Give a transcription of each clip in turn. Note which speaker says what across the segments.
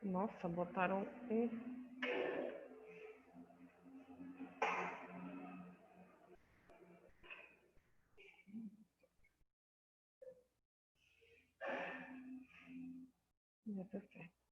Speaker 1: Nossa, botaram um. Já tá certo.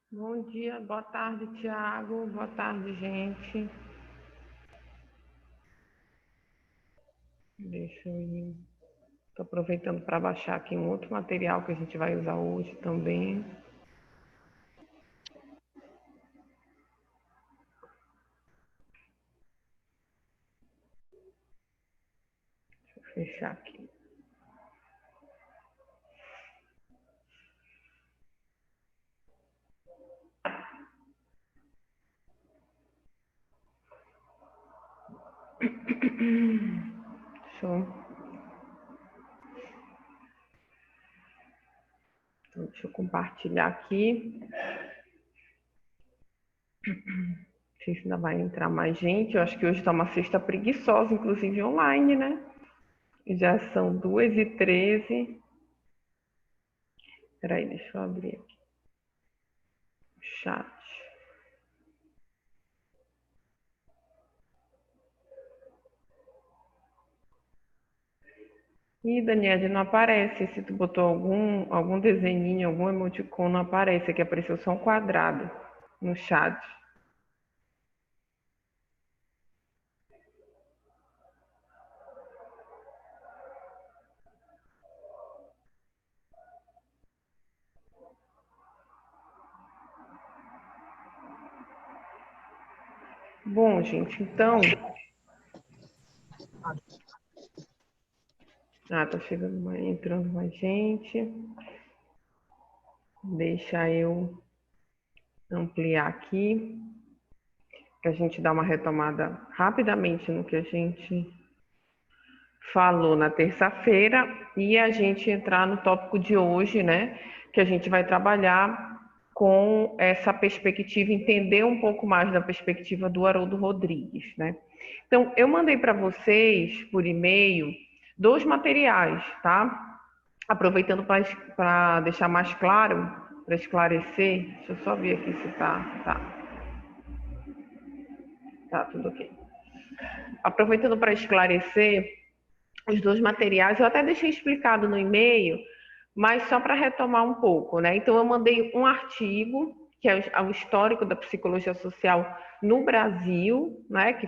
Speaker 1: Bom dia, boa tarde, Tiago. Boa tarde, gente. Deixa eu ir. Estou aproveitando para baixar aqui um outro material que a gente vai usar hoje também. Deixa eu fechar aqui. Show. Deixa eu compartilhar aqui. Não sei se ainda vai entrar mais gente. Eu acho que hoje está uma sexta preguiçosa, inclusive online, né? Já são 2h13. Espera aí, deixa eu abrir aqui o chat. Ih, Daniela, não aparece. Se tu botou algum desenhinho, algum emoticon, não aparece. Aqui apareceu só um quadrado no chat. Bom, gente, então... tá chegando entrando mais gente. Deixa eu ampliar aqui, para a gente dar uma retomada rapidamente no que a gente falou na terça-feira e a gente entrar no tópico de hoje, né? Que a gente vai trabalhar com essa perspectiva, entender um pouco mais da perspectiva do Haroldo Rodrigues, né? Então, eu mandei para vocês por e-mail 2 materiais, tá? Aproveitando para deixar mais claro, para esclarecer, deixa eu só ver aqui se tá tudo ok. Aproveitando para esclarecer os 2 materiais, eu até deixei explicado no e-mail, mas só para retomar um pouco, né? Então, eu mandei um artigo, que é o histórico da psicologia social no Brasil, né? Que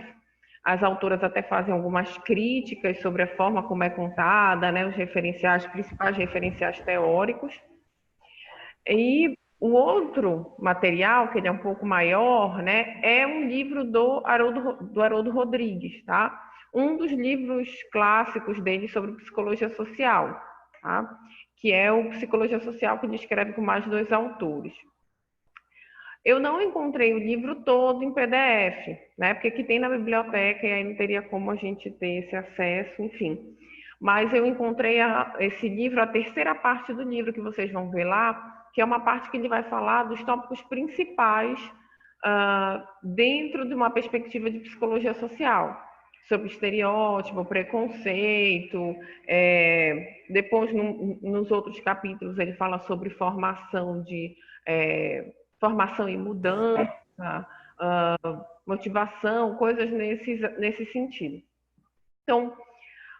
Speaker 1: as autoras até fazem algumas críticas sobre a forma como é contada, né? Os referenciais, principais referenciais teóricos. E o outro material, que ele é um pouco maior, né, é um livro do Haroldo Rodrigues, tá? Um dos livros clássicos dele sobre psicologia social, tá? Que é o Psicologia Social, que ele escreve com mais 2 autores. Eu não encontrei o livro todo em PDF, né? Porque aqui tem na biblioteca e aí não teria como a gente ter esse acesso, enfim. Mas eu encontrei esse livro, a terceira parte do livro que vocês vão ver lá, que é uma parte que ele vai falar dos tópicos principais dentro de uma perspectiva de psicologia social, sobre estereótipo, preconceito. Depois, nos outros capítulos, ele fala sobre formação e mudança, motivação, coisas nesse sentido. Então,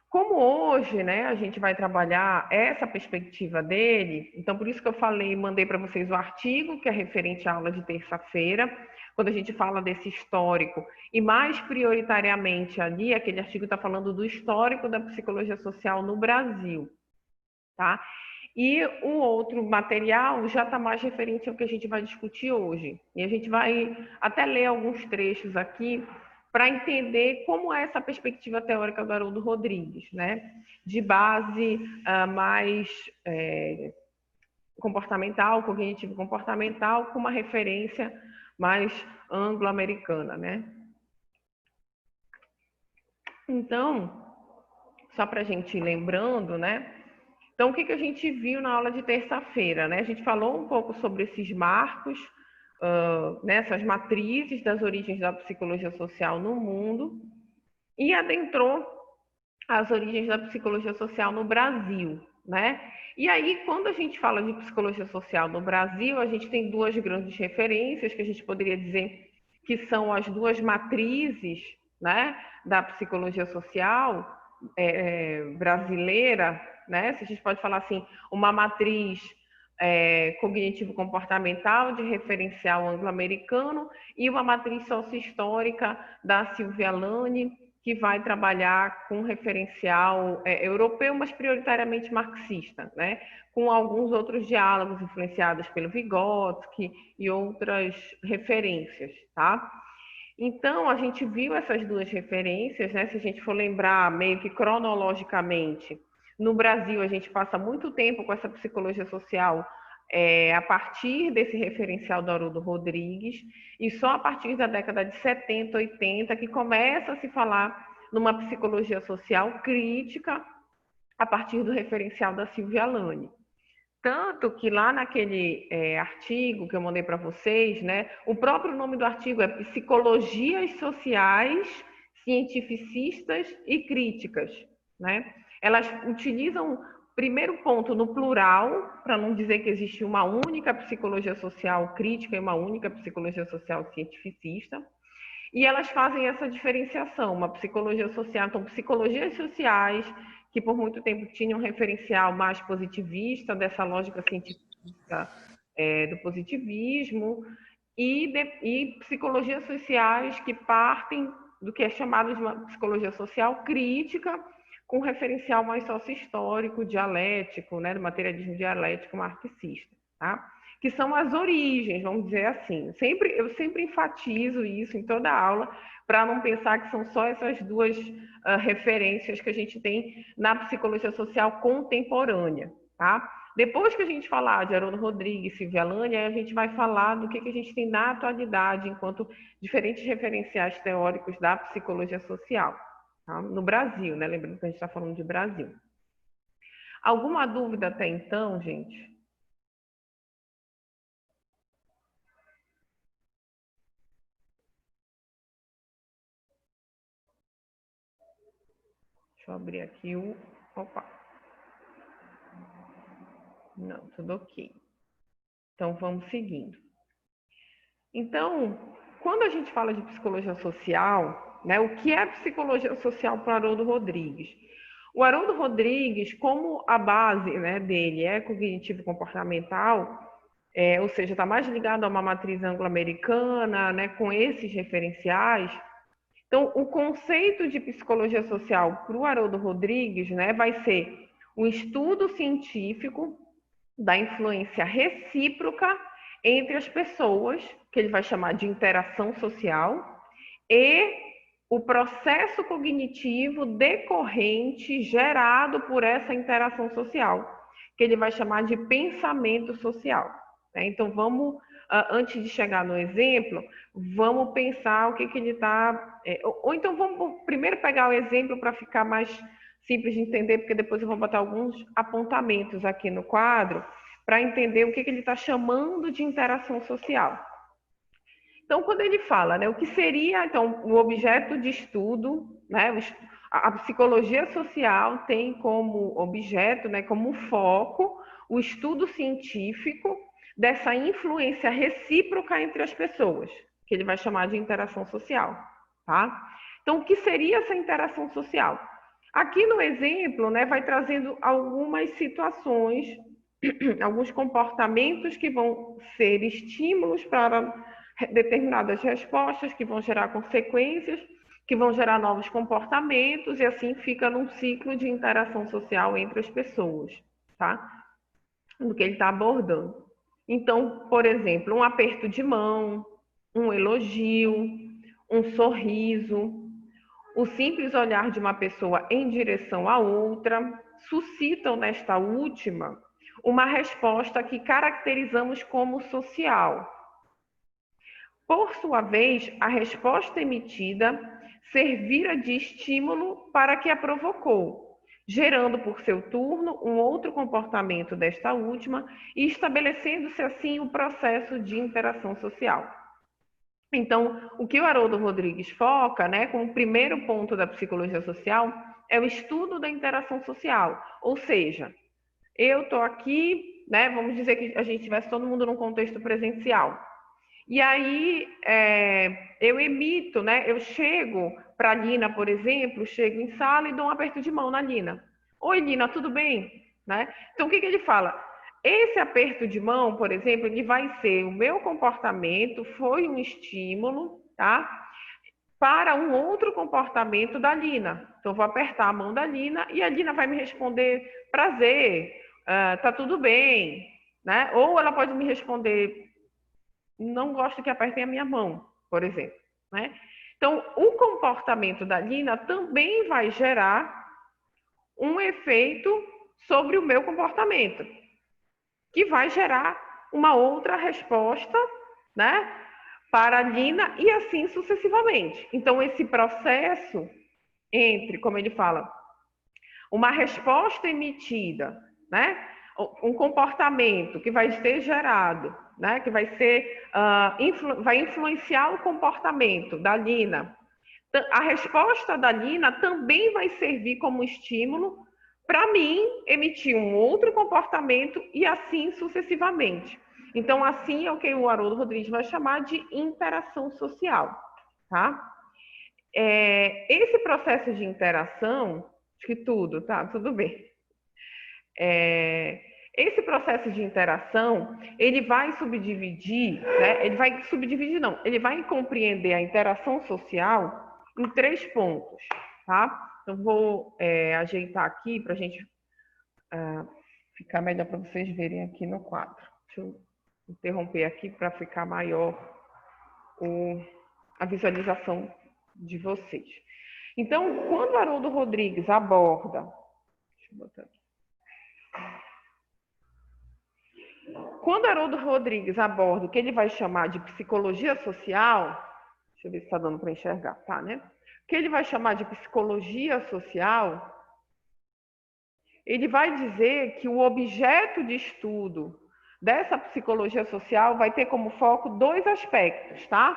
Speaker 1: como hoje, né, a gente vai trabalhar essa perspectiva dele, então por isso que eu falei, mandei para vocês o artigo, que é referente à aula de terça-feira, quando a gente fala desse histórico, e mais prioritariamente ali, aquele artigo está falando do histórico da psicologia social no Brasil, tá? E o outro material já está mais referente ao que a gente vai discutir hoje. E a gente vai até ler alguns trechos aqui para entender como é essa perspectiva teórica do Haroldo Rodrigues, né? De base mais comportamental, cognitivo-comportamental, com uma referência mais anglo-americana, né? Então, só para a gente ir lembrando, né? Então, o que a gente viu na aula de terça-feira, né? A gente falou um pouco sobre esses marcos, essas matrizes das origens da psicologia social no mundo e adentrou as origens da psicologia social no Brasil, né? E aí, quando a gente fala de psicologia social no Brasil, a gente tem 2 grandes referências que a gente poderia dizer que são as 2 matrizes, né, da psicologia social brasileira, né? Se a gente pode falar assim, uma matriz cognitivo-comportamental de referencial anglo-americano e uma matriz sócio-histórica da Silvia Lane, que vai trabalhar com referencial europeu, mas prioritariamente marxista, né? Com alguns outros diálogos influenciados pelo Vygotsky e outras referências, tá? Então, a gente viu essas 2 referências, né? Se a gente for lembrar meio que cronologicamente, no Brasil a gente passa muito tempo com essa psicologia social a partir desse referencial do Haroldo Rodrigues, e só a partir da década de 70, 80, que começa a se falar numa psicologia social crítica a partir do referencial da Silvia Lane. Tanto que lá naquele artigo que eu mandei para vocês, né, o próprio nome do artigo é Psicologias Sociais, Cientificistas e Críticas, né? Elas utilizam, primeiro ponto, no plural, para não dizer que existe uma única psicologia social crítica e uma única psicologia social cientificista, e elas fazem essa diferenciação, uma psicologia social, então psicologias sociais, que por muito tempo tinham um referencial mais positivista, dessa lógica científica do positivismo, e psicologias sociais que partem do que é chamado de uma psicologia social crítica, com referencial mais sócio-histórico, dialético, né, do materialismo dialético marxista, tá? Que são as origens, vamos dizer assim. Eu sempre enfatizo isso em toda aula, para não pensar que são só essas duas referências que a gente tem na psicologia social contemporânea, tá? Depois que a gente falar de Haroldo Rodrigues e Silvia Lânia, a gente vai falar do que a gente tem na atualidade enquanto diferentes referenciais teóricos da psicologia social, tá? No Brasil, né? Lembrando que a gente está falando de Brasil. Alguma dúvida até então, gente? Deixa eu abrir aqui o... Opa! Não, tudo ok. Então, vamos seguindo. Então, quando a gente fala de psicologia social, né, o que é psicologia social para o Haroldo Rodrigues? O Haroldo Rodrigues, como a base, né, dele é cognitivo-comportamental, ou seja, está mais ligado a uma matriz anglo-americana, né, com esses referenciais. Então, o conceito de psicologia social para o Haroldo Rodrigues, né, vai ser um estudo científico da influência recíproca entre as pessoas, que ele vai chamar de interação social, e o processo cognitivo decorrente gerado por essa interação social, que ele vai chamar de pensamento social. Então, vamos, antes de chegar no exemplo, vamos pensar o que ele está... Ou então, vamos primeiro pegar o exemplo para ficar mais simples de entender, porque depois eu vou botar alguns apontamentos aqui no quadro para entender o que ele está chamando de interação social. Então, quando ele fala, né, o que seria então o objeto de estudo, né, a psicologia social tem como objeto, né, como foco, o estudo científico dessa influência recíproca entre as pessoas, que ele vai chamar de interação social, tá? Então, o que seria essa interação social? Aqui no exemplo, né, vai trazendo algumas situações, alguns comportamentos que vão ser estímulos para determinadas respostas, que vão gerar consequências, que vão gerar novos comportamentos, e assim fica num ciclo de interação social entre as pessoas, tá? Do que ele está abordando. Então, por exemplo, um aperto de mão, um elogio, um sorriso, o simples olhar de uma pessoa em direção à outra, suscitam nesta última uma resposta que caracterizamos como social. Por sua vez, a resposta emitida servira de estímulo para que a provocou, gerando por seu turno um outro comportamento desta última e estabelecendo-se assim o processo de interação social. Então, o que o Haroldo Rodrigues foca, né, como o primeiro ponto da psicologia social, é o estudo da interação social. Ou seja, eu estou aqui, né, vamos dizer que a gente estivesse todo mundo num contexto presencial. E aí eu emito, né, eu chego para a Lina, por exemplo, chego em sala e dou um aperto de mão na Lina. Oi, Lina, tudo bem? Né? Então, o que ele fala? Esse aperto de mão, por exemplo, ele vai ser o meu comportamento, foi um estímulo, tá? Para um outro comportamento da Lina. Então, vou apertar a mão da Lina e a Lina vai me responder prazer, tá tudo bem, né? Ou ela pode me responder não gosto que apertem a minha mão, por exemplo, né? Então, o comportamento da Lina também vai gerar um efeito sobre o meu comportamento, que vai gerar uma outra resposta, né, para a Lina e assim sucessivamente. Então, esse processo entre, como ele fala, uma resposta emitida, né, um comportamento que vai ser gerado, né, que vai ser, vai influenciar o comportamento da Lina. A resposta da Lina também vai servir como estímulo para mim emitir um outro comportamento e assim sucessivamente. Então, assim é o que o Haroldo Rodrigues vai chamar de interação social, tá? Esse processo de interação, acho que tudo, tá? Tudo bem. Esse processo de interação, ele vai subdividir, né? Ele vai compreender a interação social em 3 pontos, tá? Então, vou ajeitar aqui para a gente ficar melhor para vocês verem aqui no quadro. Deixa eu interromper aqui para ficar maior a visualização de vocês. Então, quando o Haroldo Rodrigues aborda... Deixa eu botar aqui. Quando Haroldo Rodrigues aborda o que ele vai chamar de psicologia social, deixa eu ver se está dando para enxergar, tá, né? O que ele vai chamar de psicologia social, ele vai dizer que o objeto de estudo dessa psicologia social vai ter como foco 2 aspectos, tá?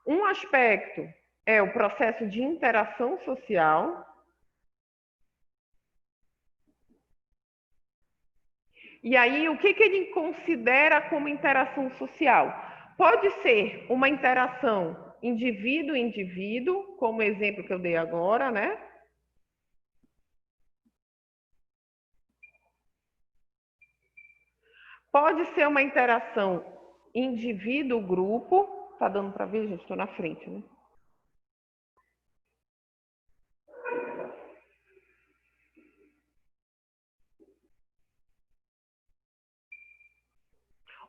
Speaker 1: Um aspecto é o processo de interação social. E aí, o que ele considera como interação social? Pode ser uma interação indivíduo-indivíduo, como o exemplo que eu dei agora, né? Pode ser uma interação indivíduo-grupo. Tá dando para ver, gente? Estou na frente, né?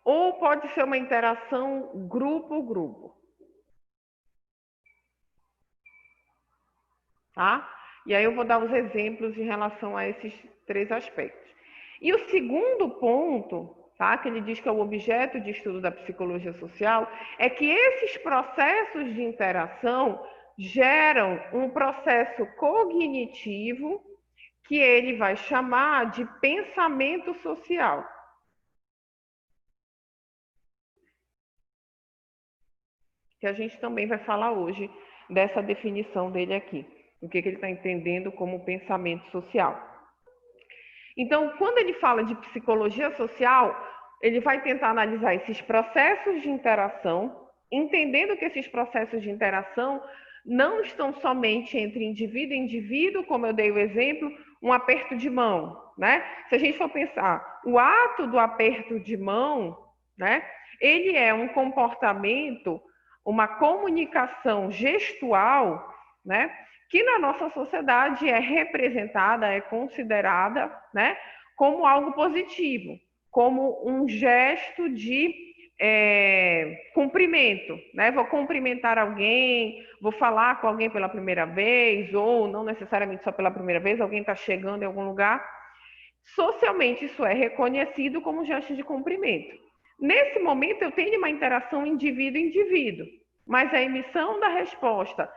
Speaker 1: Ou pode ser uma interação grupo-grupo. Tá? E aí eu vou dar os exemplos em relação a esses 3 aspectos. E o segundo ponto, tá, que ele diz que é o objeto de estudo da psicologia social, é que esses processos de interação geram um processo cognitivo que ele vai chamar de pensamento social. Que a gente também vai falar hoje dessa definição dele aqui. O que ele está entendendo como pensamento social. Então, quando ele fala de psicologia social, ele vai tentar analisar esses processos de interação, entendendo que esses processos de interação não estão somente entre indivíduo e indivíduo, como eu dei o exemplo, um aperto de mão, né? Se a gente for pensar, o ato do aperto de mão, né? Ele é um comportamento, uma comunicação gestual, né? Que na nossa sociedade é representada, é considerada, né, como algo positivo, como um gesto de cumprimento, né? Vou cumprimentar alguém, vou falar com alguém pela primeira vez, ou não necessariamente só pela primeira vez, alguém está chegando em algum lugar. Socialmente, isso é reconhecido como gesto de cumprimento. Nesse momento, eu tenho uma interação indivíduo-indivíduo, mas a emissão da resposta,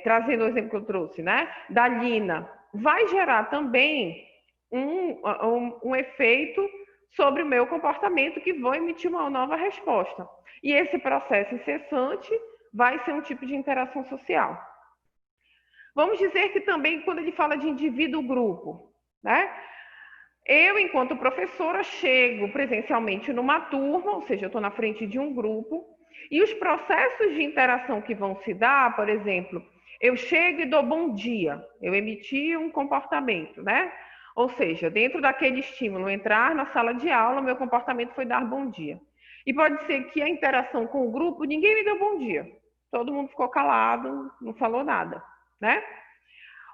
Speaker 1: trazendo o exemplo que eu trouxe, né, da Lina, vai gerar também um efeito sobre o meu comportamento que vou emitir uma nova resposta. E esse processo incessante vai ser um tipo de interação social. Vamos dizer que também, quando ele fala de indivíduo-grupo, né, eu, enquanto professora, chego presencialmente numa turma, ou seja, eu estou na frente de um grupo, e os processos de interação que vão se dar, por exemplo, eu chego e dou bom dia, eu emiti um comportamento, né? Ou seja, dentro daquele estímulo, entrar na sala de aula, meu comportamento foi dar bom dia. E pode ser que a interação com o grupo, ninguém me deu bom dia. Todo mundo ficou calado, não falou nada, né?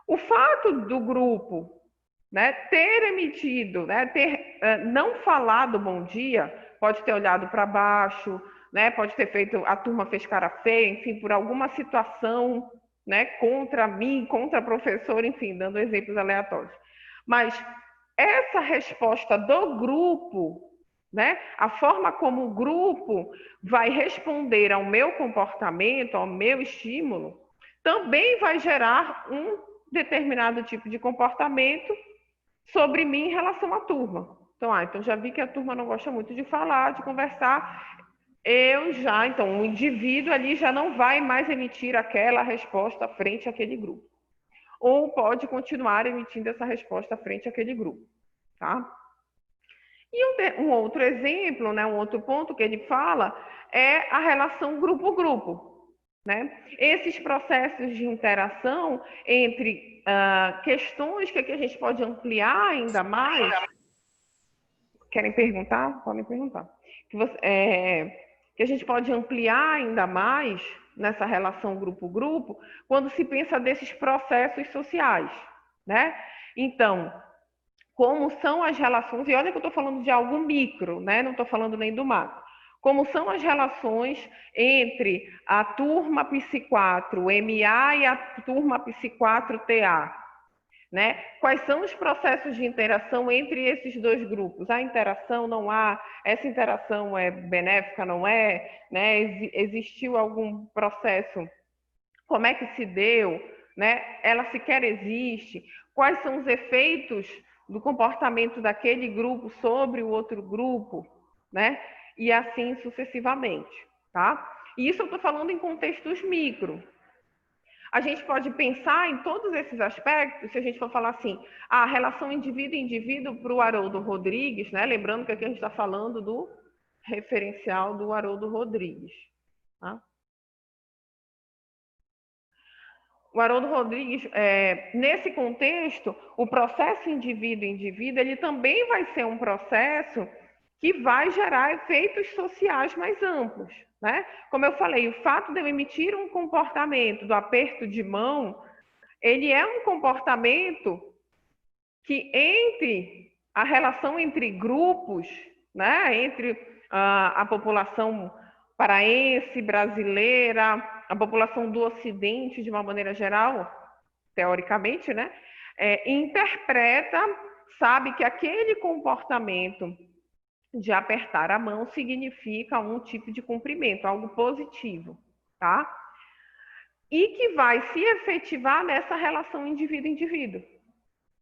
Speaker 1: O fato do grupo, né, ter emitido, né, ter não falado bom dia, pode ter olhado para baixo, né, pode ter feito, a turma fez cara feia, enfim, por alguma situação, né, contra mim, contra a professora, enfim, dando exemplos aleatórios. Mas essa resposta do grupo, né, a forma como o grupo vai responder ao meu comportamento, ao meu estímulo, também vai gerar um determinado tipo de comportamento sobre mim em relação à turma. Então já vi que a turma não gosta muito de falar, de conversar. Então, o indivíduo ali já não vai mais emitir aquela resposta frente àquele grupo. Ou pode continuar emitindo essa resposta frente àquele grupo, tá? E um outro exemplo, né, um outro ponto que ele fala é a relação grupo-grupo, né? Esses processos de interação entre questões que a gente pode ampliar ainda mais. Querem perguntar? Podem perguntar. Que a gente pode ampliar ainda mais nessa relação grupo-grupo quando se pensa desses processos sociais, né? Então, como são as relações, e olha que eu estou falando de algo micro, né? Não estou falando nem do macro. Como são as relações entre a turma Psi4MA e a turma Psi4TA, né? Quais são os processos de interação entre esses dois grupos? Há interação, não há? Essa interação é benéfica, não é? Né? Existiu algum processo? Como é que se deu? Né? Ela sequer existe? Quais são os efeitos do comportamento daquele grupo sobre o outro grupo? Né? E assim sucessivamente. Tá? E isso eu estou falando em contextos micro. A gente pode pensar em todos esses aspectos, se a gente for falar assim, a relação indivíduo-indivíduo para o Haroldo Rodrigues, né? Lembrando que aqui a gente está falando do referencial do Haroldo Rodrigues. Tá? O Haroldo Rodrigues, nesse contexto, o processo indivíduo-indivíduo, ele também vai ser um processo que vai gerar efeitos sociais mais amplos, né? Como eu falei, o fato de eu emitir um comportamento do aperto de mão, ele é um comportamento que entre a relação entre grupos, né, entre a população paraense, brasileira, a população do Ocidente, de uma maneira geral, teoricamente, né, interpreta, sabe que aquele comportamento de apertar a mão significa um tipo de cumprimento, algo positivo, tá? E que vai se efetivar nessa relação indivíduo-indivíduo,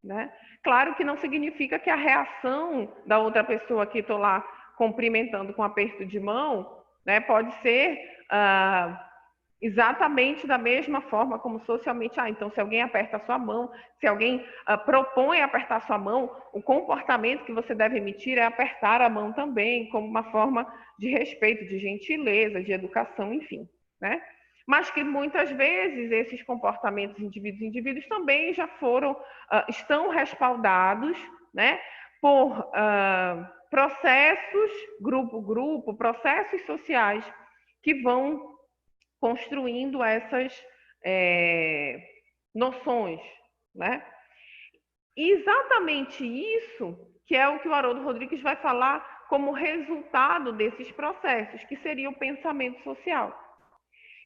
Speaker 1: né? Claro que não significa que a reação da outra pessoa que estou lá cumprimentando com aperto de mão, né, pode ser exatamente da mesma forma como socialmente. Então, se alguém aperta a sua mão, se alguém propõe apertar a sua mão, o comportamento que você deve emitir é apertar a mão também, como uma forma de respeito, de gentileza, de educação, enfim, né? Mas que muitas vezes esses comportamentos indivíduos também já estão respaldados, né, por processos grupo, processos sociais que vão construindo essas noções, né? E exatamente isso que é o que o Haroldo Rodrigues vai falar como resultado desses processos, que seria o pensamento social.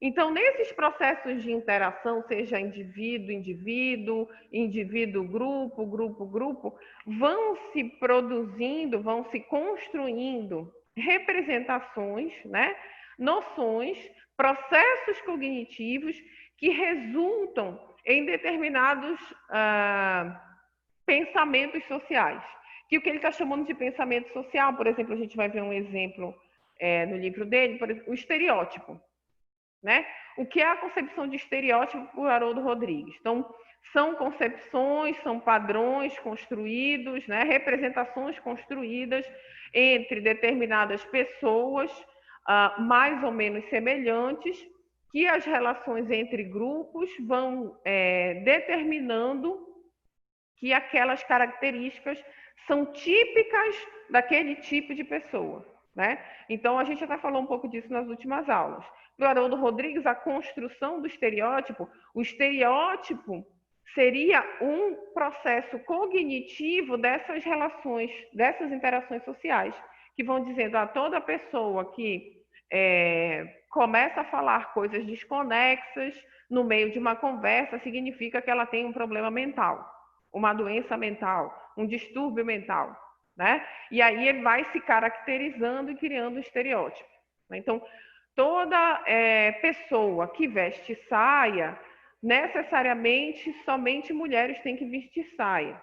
Speaker 1: Então, nesses processos de interação, seja indivíduo-indivíduo, indivíduo-grupo, grupo-grupo, vão se produzindo, vão se construindo representações, né? Noções, processos cognitivos que resultam em determinados pensamentos sociais. Que o que ele está chamando de pensamento social, por exemplo, a gente vai ver um exemplo no livro dele, por exemplo, o estereótipo. Né? O que é a concepção de estereótipo por Haroldo Rodrigues? Então, são concepções, são padrões construídos, né? Representações construídas entre determinadas pessoas mais ou menos semelhantes, que as relações entre grupos vão determinando que aquelas características são típicas daquele tipo de pessoa. Né? Então, a gente até falou um pouco disso nas últimas aulas. Para o Haroldo Rodrigues, a construção do estereótipo, o estereótipo seria um processo cognitivo dessas relações, dessas interações sociais, que vão dizendo a toda pessoa que começa a falar coisas desconexas no meio de uma conversa, significa que ela tem um problema mental, uma doença mental, um distúrbio mental. Né? E aí ele vai se caracterizando e criando um estereótipo. Então, toda pessoa que veste saia, necessariamente somente mulheres têm que vestir saia.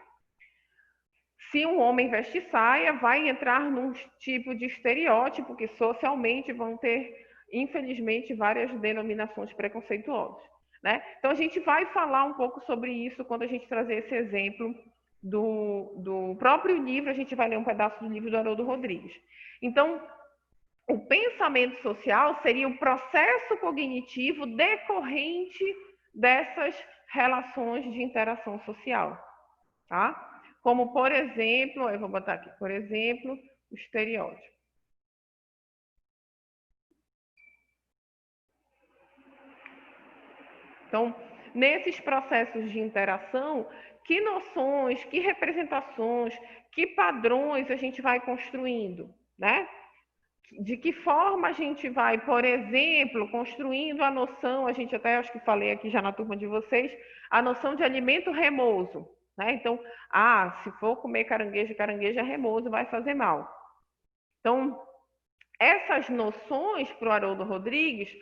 Speaker 1: Se um homem veste saia, vai entrar num tipo de estereótipo que socialmente vão ter, infelizmente, várias denominações preconceituosas, né? Então, a gente vai falar um pouco sobre isso quando a gente trazer esse exemplo do próprio livro, a gente vai ler um pedaço do livro do Haroldo Rodrigues. Então, o pensamento social seria o processo cognitivo decorrente dessas relações de interação social, tá? Como, por exemplo, eu vou botar aqui, por exemplo, o estereótipo. Então, nesses processos de interação, que noções, que representações, que padrões a gente vai construindo, né? De que forma a gente vai, por exemplo, construindo a noção, a gente até acho que falei aqui já na turma de vocês, a noção de alimento remoso, né? Então, se for comer caranguejo, caranguejo é remoso, vai fazer mal. Então, essas noções para o Haroldo Rodrigues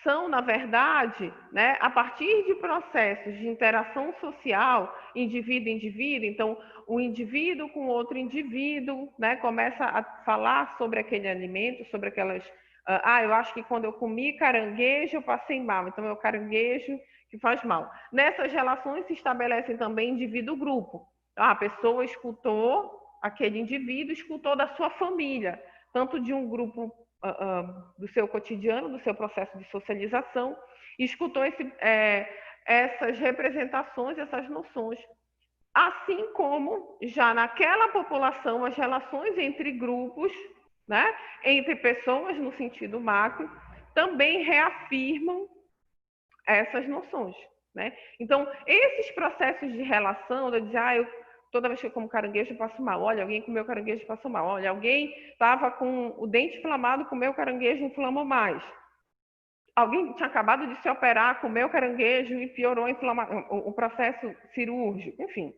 Speaker 1: são, na verdade, né, a partir de processos de interação social, indivíduo-indivíduo, então o indivíduo com outro indivíduo, né, começa a falar sobre aquele alimento, sobre aquelas... eu acho que quando eu comi caranguejo eu passei mal, então é o caranguejo que faz mal. Nessas relações se estabelecem também indivíduo-grupo. A pessoa escutou, aquele indivíduo escutou da sua família, tanto de um grupo do seu cotidiano, do seu processo de socialização, e escutou essas representações, essas noções. Assim como, já naquela população, as relações entre grupos, né, entre pessoas no sentido macro, também reafirmam essas noções, né? Então, esses processos de relação, de dizer, toda vez que eu como caranguejo, eu passo mal. Olha, alguém comeu caranguejo e passou mal. Olha, alguém estava com o dente inflamado, comeu caranguejo e inflamou mais. Alguém tinha acabado de se operar, comeu caranguejo e piorou o processo cirúrgico. Enfim.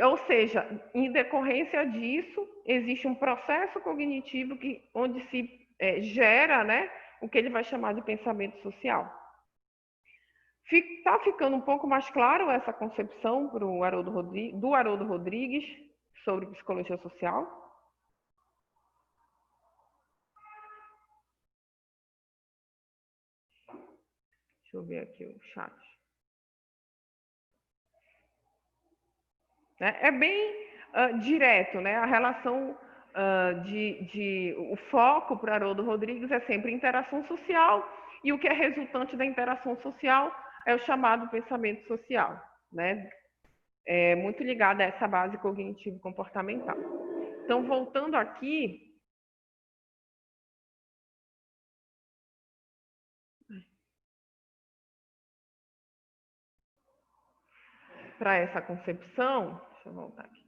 Speaker 1: Ou seja, em decorrência disso, existe um processo cognitivo onde se gera, né, o que ele vai chamar de pensamento social. Está ficando um pouco mais claro essa concepção do Haroldo Rodrigues sobre psicologia social? Deixa eu ver aqui o chat. É bem direto, né? A relação o foco para Haroldo Rodrigues é sempre interação social, e o que é resultante da interação social é o chamado pensamento social, né? É muito ligado a essa base cognitivo-comportamental. Então, voltando aqui, para essa concepção, deixa eu voltar aqui.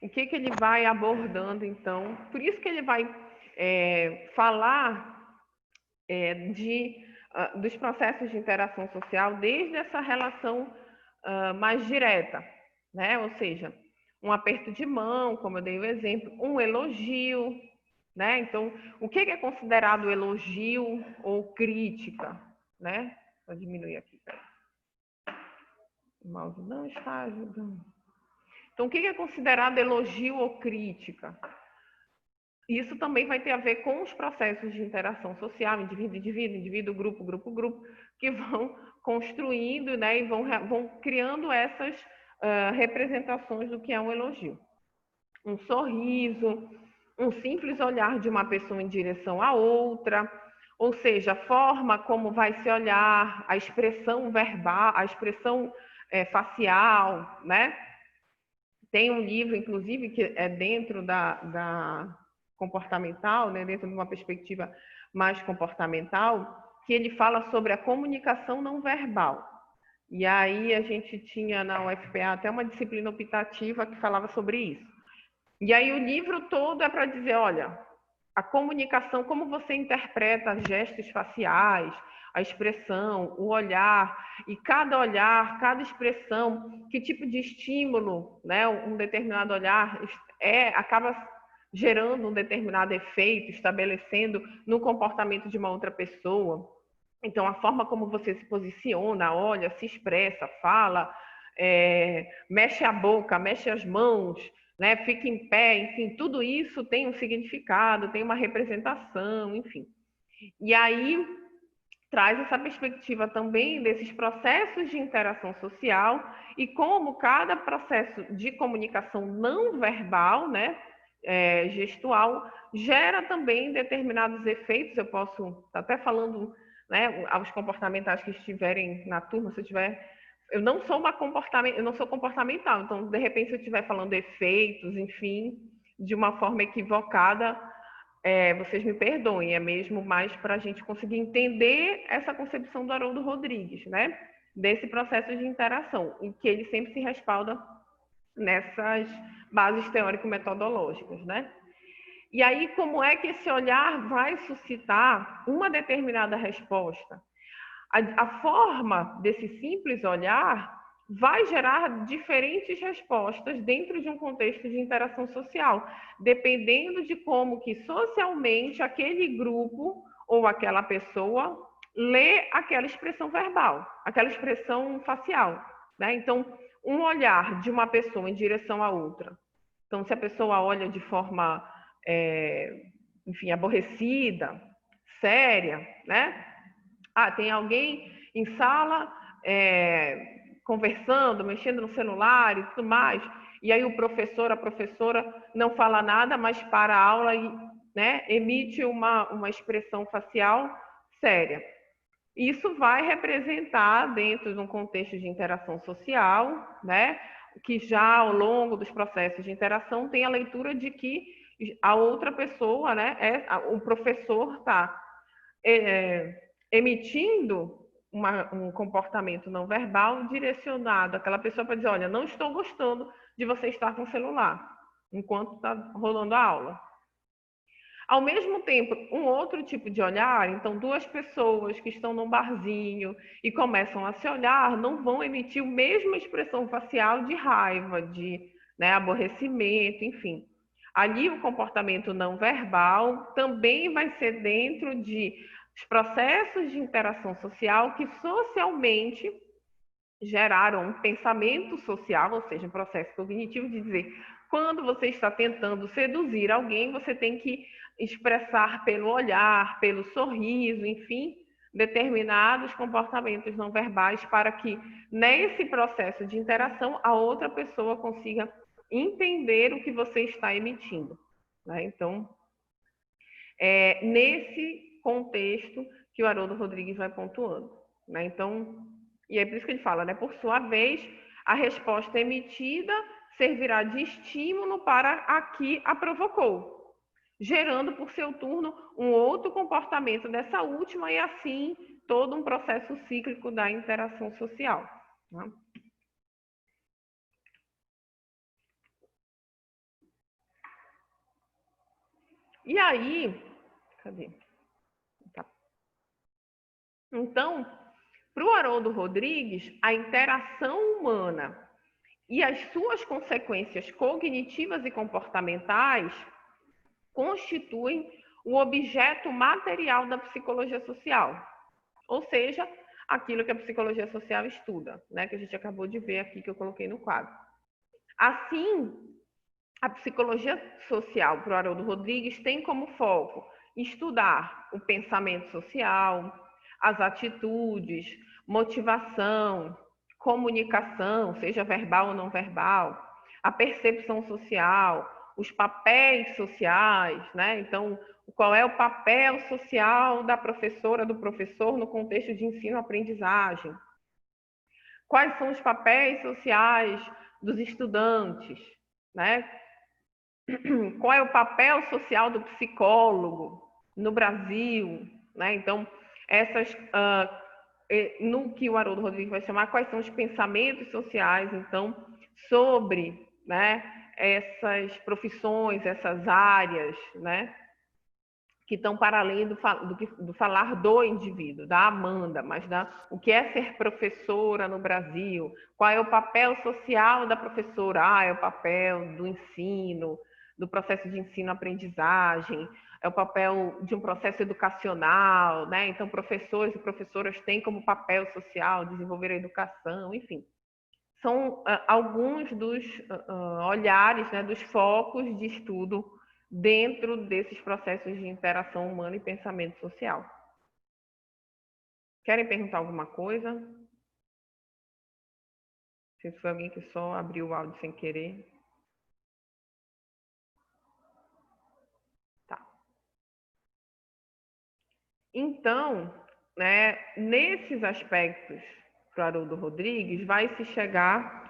Speaker 1: O que ele vai abordando, então? Por isso que ele vai falar dos processos de interação social desde essa relação mais direta, né? Ou seja, um aperto de mão, como eu dei o exemplo, um elogio, né? Então, o que é considerado elogio ou crítica, né? Vou diminuir aqui. O mouse não está ajudando. Então, o que é considerado elogio ou crítica? Isso também vai ter a ver com os processos de interação social, indivíduo, grupo, que vão construindo, né, e vão criando essas representações do que é um elogio. Um sorriso, um simples olhar de uma pessoa em direção à outra, ou seja, a forma como vai se olhar, a expressão verbal, a expressão facial, né? Tem um livro, inclusive, que é dentro da comportamental, né, dentro de uma perspectiva mais comportamental, que ele fala sobre a comunicação não verbal. E aí a gente tinha na UFPA até uma disciplina optativa que falava sobre isso. E aí o livro todo é para dizer, olha, a comunicação, como você interpreta gestos faciais, a expressão, o olhar, e cada expressão, que tipo de estímulo, né, um determinado olhar acaba gerando um determinado efeito, estabelecendo no comportamento de uma outra pessoa. Então, a forma como você se posiciona, olha, se expressa, fala, mexe a boca, mexe as mãos, né, fica em pé, enfim, tudo isso tem um significado, tem uma representação, enfim. E aí traz essa perspectiva também desses processos de interação social e como cada processo de comunicação não verbal, né, gestual, gera também determinados efeitos. Eu posso até falando, né, aos comportamentais que estiverem na turma, se eu tiver, eu não sou comportamental, então de repente se eu estiver falando efeitos, enfim, de uma forma equivocada, vocês me perdoem, é mesmo mais para a gente conseguir entender essa concepção do Haroldo Rodrigues, né? Desse processo de interação, em que ele sempre se respalda nessas bases teórico-metodológicas, né? E aí, como é que esse olhar vai suscitar uma determinada resposta? A forma desse simples olhar vai gerar diferentes respostas dentro de um contexto de interação social, dependendo de como que socialmente aquele grupo ou aquela pessoa lê aquela expressão verbal, aquela expressão facial, né? Então, um olhar de uma pessoa em direção à outra. Então, se a pessoa olha de forma, enfim, aborrecida, séria, né? Ah, tem alguém em sala conversando, mexendo no celular e tudo mais, e aí o professor, a professora não fala nada, mas para a aula e, né, emite uma expressão facial séria. Isso vai representar, dentro de um contexto de interação social, né, que já ao longo dos processos de interação tem a leitura de que a outra pessoa, né, o professor está emitindo um comportamento não verbal direcionado àquela pessoa para dizer, olha, não estou gostando de você estar com o celular enquanto está rolando a aula. Ao mesmo tempo, um outro tipo de olhar, então duas pessoas que estão num barzinho e começam a se olhar, não vão emitir a mesma expressão facial de raiva, de, né, aborrecimento, enfim. Ali o comportamento não verbal também vai ser dentro de processos de interação social que socialmente geraram um pensamento social, ou seja, um processo cognitivo de dizer, quando você está tentando seduzir alguém, você tem que expressar pelo olhar, pelo sorriso, enfim, determinados comportamentos não verbais para que nesse processo de interação a outra pessoa consiga entender o que você está emitindo, né? Então, nesse contexto que o Haroldo Rodrigues vai pontuando, né? Então, e é por isso que ele fala, né? Por sua vez, a resposta emitida servirá de estímulo para a que a provocou, gerando, por seu turno, um outro comportamento dessa última e, assim, todo um processo cíclico da interação social, né? E aí, cadê? Tá. Então, para o Haroldo Rodrigues, a interação humana e as suas consequências cognitivas e comportamentais constituem o objeto material da psicologia social, ou seja, aquilo que a psicologia social estuda, né, que a gente acabou de ver aqui, que eu coloquei no quadro. Assim, a psicologia social para o Haroldo Rodrigues tem como foco estudar o pensamento social, as atitudes, motivação, comunicação, seja verbal ou não verbal, a percepção social, os papéis sociais, né? Então, qual é o papel social da professora, do professor no contexto de ensino-aprendizagem? Quais são os papéis sociais dos estudantes, né? Qual é o papel social do psicólogo no Brasil, né? Então, essas no que o Haroldo Rodrigues vai chamar, quais são os pensamentos sociais, então, sobre, né, essas profissões, essas áreas, né, que estão para além do falar do indivíduo, da Amanda, mas o que é ser professora no Brasil, qual é o papel social da professora, é o papel do ensino, do processo de ensino-aprendizagem, é o papel de um processo educacional, né? Então, professores e professoras têm como papel social desenvolver a educação, enfim. São alguns dos olhares, né, dos focos de estudo dentro desses processos de interação humana e pensamento social. Querem perguntar alguma coisa? Se foi alguém que só abriu o áudio sem querer. Tá. Então, né, nesses aspectos do Haroldo Rodrigues, vai se chegar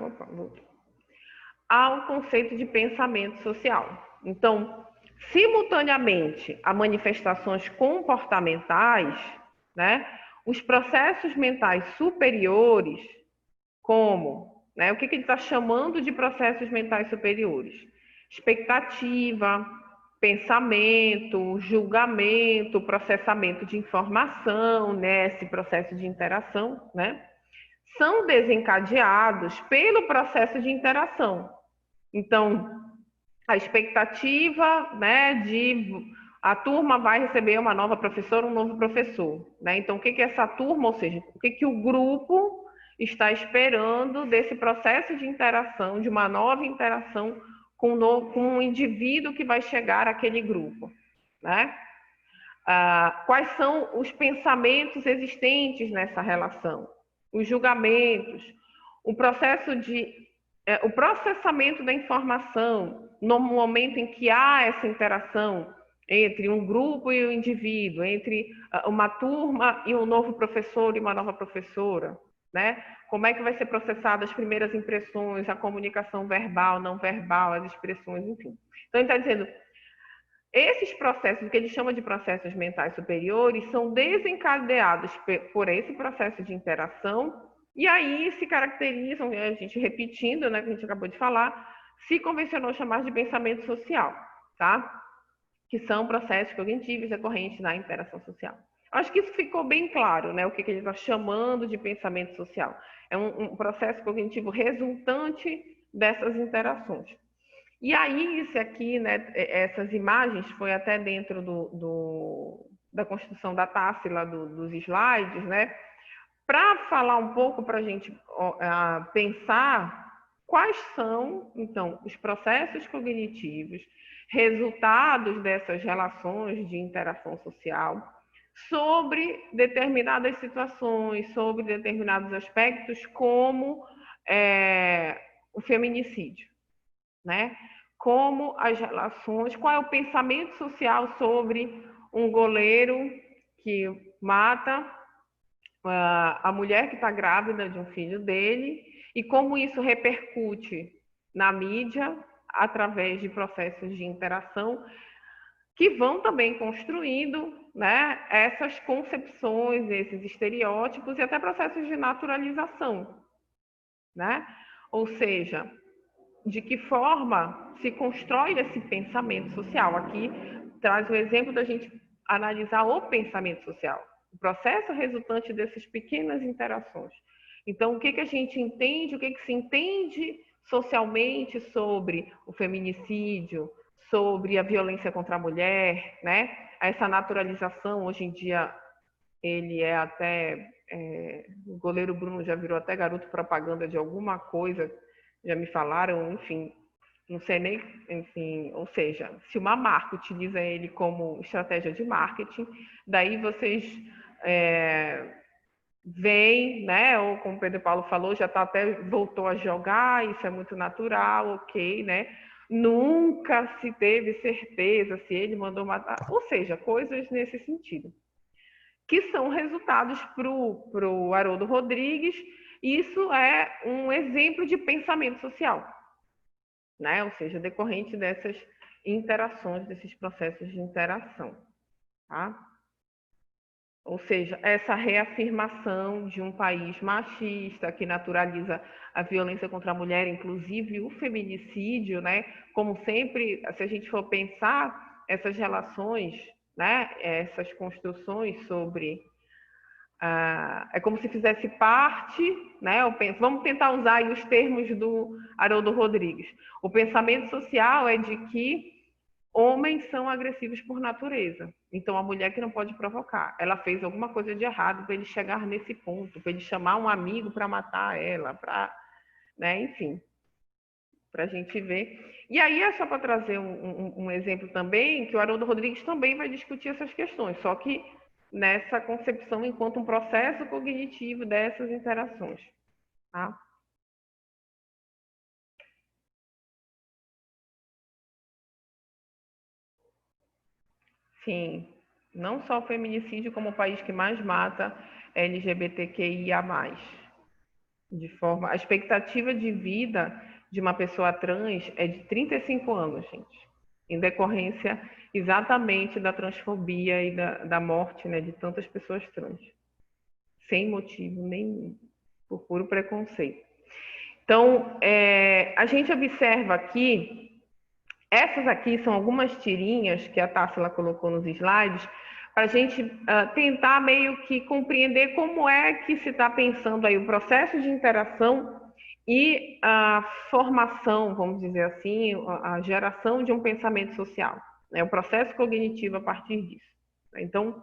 Speaker 1: ao conceito de pensamento social. Então, simultaneamente a manifestações comportamentais, né, os processos mentais superiores, como, né, o que ele está chamando de processos mentais superiores? Expectativa, pensamento, julgamento, processamento de informação, né, esse processo de interação, né, são desencadeados pelo processo de interação. Então, a expectativa, né, de a turma vai receber uma nova professora, um novo professor, né? Então, o que é essa turma, ou seja, o que o grupo está esperando desse processo de interação, de uma nova interação com um indivíduo que vai chegar àquele grupo, né? Quais são os pensamentos existentes nessa relação, os julgamentos, o processo o processamento da informação no momento em que há essa interação entre um grupo e um indivíduo, entre uma turma e um novo professor e uma nova professora, né? Como é que vai ser processada as primeiras impressões, a comunicação verbal, não verbal, as expressões, enfim. Então, ele está dizendo, esses processos, que ele chama de processos mentais superiores, são desencadeados por esse processo de interação e aí se caracterizam, a gente repetindo, né, que a gente acabou de falar, se convencionou chamar de pensamento social, tá? Que são processos cognitivos decorrentes da interação social. Acho que isso ficou bem claro, né? O que ele está chamando de pensamento social. É um processo cognitivo resultante dessas interações. E aí, isso aqui, né, essas imagens, foi até dentro da construção da Tássila, dos slides, né? Para falar um pouco, para a gente pensar quais são, então, os processos cognitivos, resultados dessas relações de interação social, sobre determinadas situações, sobre determinados aspectos, como o feminicídio, né? Como as relações, qual é o pensamento social sobre um goleiro que mata a mulher que está grávida de um filho dele e como isso repercute na mídia através de processos de interação que vão também construindo, né, essas concepções, esses estereótipos e até processos de naturalização, né? Ou seja, de que forma se constrói esse pensamento social. Aqui traz o exemplo da gente analisar o pensamento social, o processo resultante dessas pequenas interações. Então, o que a gente entende, o que se entende socialmente sobre o feminicídio, sobre a violência contra a mulher, né? Essa naturalização, hoje em dia, ele é até... o goleiro Bruno já virou até garoto propaganda de alguma coisa, já me falaram, enfim, não sei nem, enfim, ou seja, se uma marca utiliza ele como estratégia de marketing, daí vocês veem, né, ou como o Pedro Paulo falou, já até voltou a jogar, isso é muito natural, ok, né, nunca se teve certeza se ele mandou matar, ou seja, coisas nesse sentido, que são resultados para o Haroldo Rodrigues. Isso é um exemplo de pensamento social, né? Ou seja, decorrente dessas interações, desses processos de interação, tá? Ou seja, essa reafirmação de um país machista que naturaliza a violência contra a mulher, inclusive o feminicídio, né? Como sempre, se a gente for pensar essas relações, né? Essas construções sobre é como se fizesse parte, né? Vamos tentar usar aí os termos do Haroldo Rodrigues. O pensamento social é de que Homens são agressivos por natureza. Então, a mulher que não pode provocar. Ela fez alguma coisa de errado para ele chegar nesse ponto, para ele chamar um amigo para matar ela, para, né, enfim, para a gente ver. E aí é só para trazer um exemplo também, que o Haroldo Rodrigues também vai discutir essas questões, só que nessa concepção enquanto um processo cognitivo dessas interações. Tá? Sim, não só o feminicídio, como o país que mais mata LGBTQIA+. De forma, a expectativa de vida de uma pessoa trans é de 35 anos, gente, em decorrência exatamente da transfobia e da morte, né, de tantas pessoas trans, sem motivo nenhum, por puro preconceito. Então, a gente observa aqui, essas aqui são algumas tirinhas que a Társila colocou nos slides, para a gente tentar meio que compreender como é que se está pensando aí o processo de interação e a formação, vamos dizer assim, a geração de um pensamento social, né? O processo cognitivo a partir disso. Então,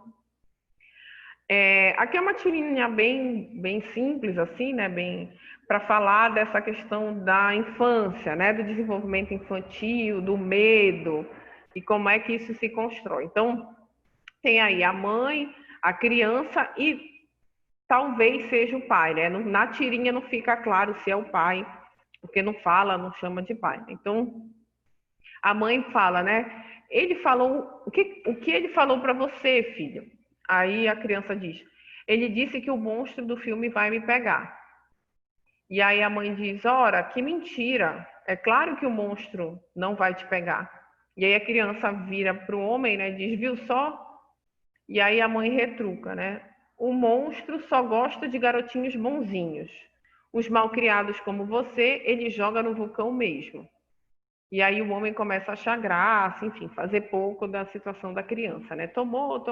Speaker 1: aqui é uma tirinha bem simples, assim, né? Bem para falar dessa questão da infância, né? Do desenvolvimento infantil, do medo e como é que isso se constrói. Então, tem aí a mãe, a criança e talvez seja o pai, né? Na tirinha não fica claro se é o pai, porque não fala, não chama de pai. Então, a mãe fala, né? Ele falou, o que ele falou para você, filho? Aí a criança diz, ele disse que o monstro do filme vai me pegar. E aí a mãe diz, ora, que mentira. É claro que o monstro não vai te pegar. E aí a criança vira para o homem, né? Diz, viu só? E aí a mãe retruca, né? O monstro só gosta de garotinhos bonzinhos. Os malcriados como você, ele joga no vulcão mesmo. E aí o homem começa a achar graça, enfim, fazer pouco da situação da criança, né? Tomou,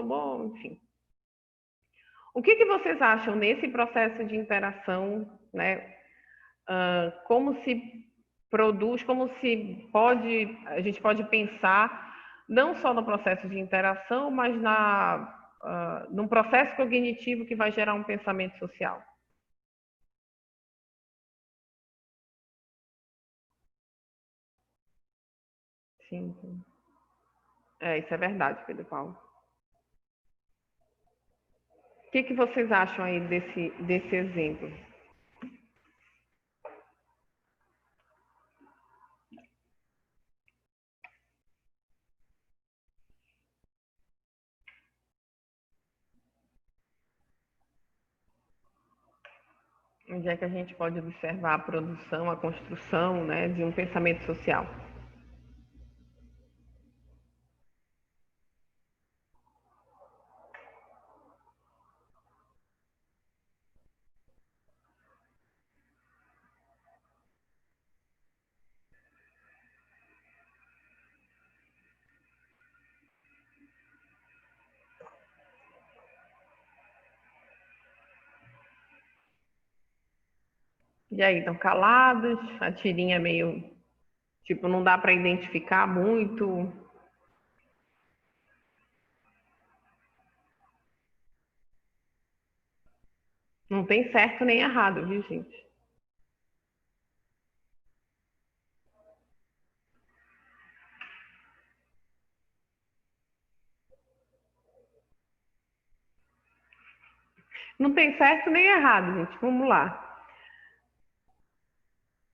Speaker 1: enfim. O que vocês acham nesse processo de interação, né? Como se produz, como se pode, a gente pode pensar não só no processo de interação, mas num processo cognitivo que vai gerar um pensamento social. Sim, sim. Isso é verdade, Pedro Paulo. O que vocês acham aí desse exemplo? Onde é que a gente pode observar a produção, a construção, né, de um pensamento social? E aí, estão calados? A tirinha meio, tipo, não dá para identificar muito. Não tem certo nem errado, viu, gente? Não tem certo nem errado, gente. Vamos lá.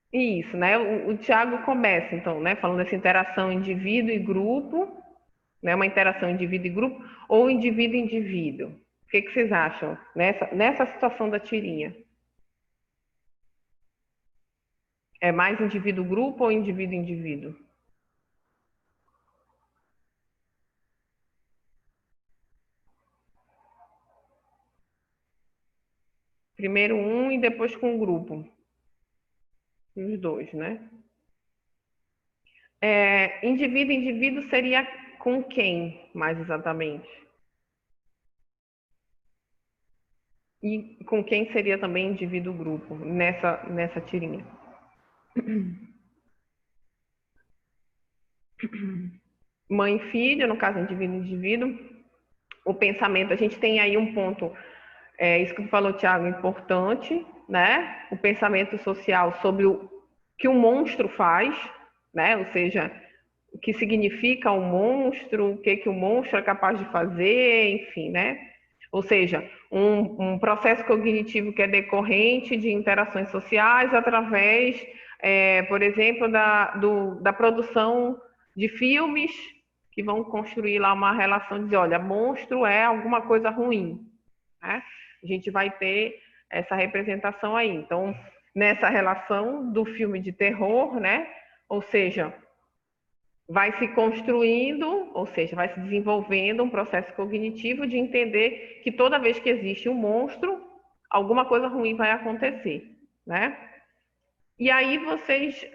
Speaker 1: Isso, né? O Tiago começa, então, né? Falando dessa interação indivíduo e grupo, né? Uma interação indivíduo e grupo, ou indivíduo-indivíduo. O que vocês acham nessa situação da tirinha? É mais indivíduo-grupo ou indivíduo-indivíduo? Primeiro um e depois com o grupo. Os dois, né? Indivíduo seria com quem, mais exatamente? E com quem seria também indivíduo-grupo nessa tirinha? mãe e filho, no caso indivíduo e indivíduo. O pensamento, a gente tem aí um ponto, isso que tu falou, Thiago, importante, né? O pensamento social sobre o que o monstro faz, né? Ou seja, o que significa o monstro, o que o monstro é capaz de fazer, enfim, né? Ou seja, um processo cognitivo que é decorrente de interações sociais através, por exemplo, da produção de filmes que vão construir lá uma relação de dizer, olha, monstro é alguma coisa ruim, né? A gente vai ter essa representação aí. Então, nessa relação do filme de terror, né? Ou seja, vai se construindo, ou seja, vai se desenvolvendo um processo cognitivo de entender que toda vez que existe um monstro, alguma coisa ruim vai acontecer, né? E aí vocês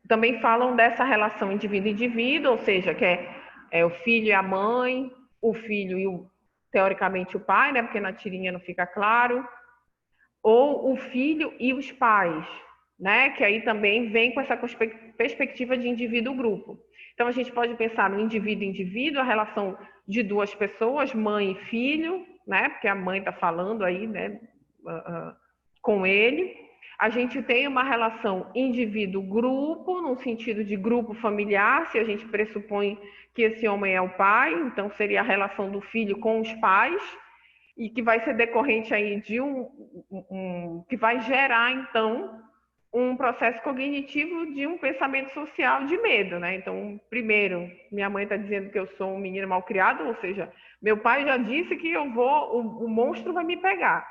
Speaker 1: também falam dessa relação indivíduo-indivíduo, ou seja, que é o filho e a mãe, o filho e teoricamente o pai, né? Porque na tirinha não fica claro, ou o filho e os pais, né? Que aí também vem com essa perspectiva de indivíduo-grupo. Então a gente pode pensar no indivíduo-indivíduo, a relação de duas pessoas, mãe e filho, né? Porque a mãe está falando aí, né? Com ele. A gente tem uma relação indivíduo-grupo, no sentido de grupo familiar, se a gente pressupõe que esse homem é o pai, então seria a relação do filho com os pais, e que vai ser decorrente aí de que vai gerar, então, um processo cognitivo de um pensamento social de medo, né? Então, primeiro, minha mãe está dizendo que eu sou um menino mal criado, ou seja, meu pai já disse que o monstro vai me pegar.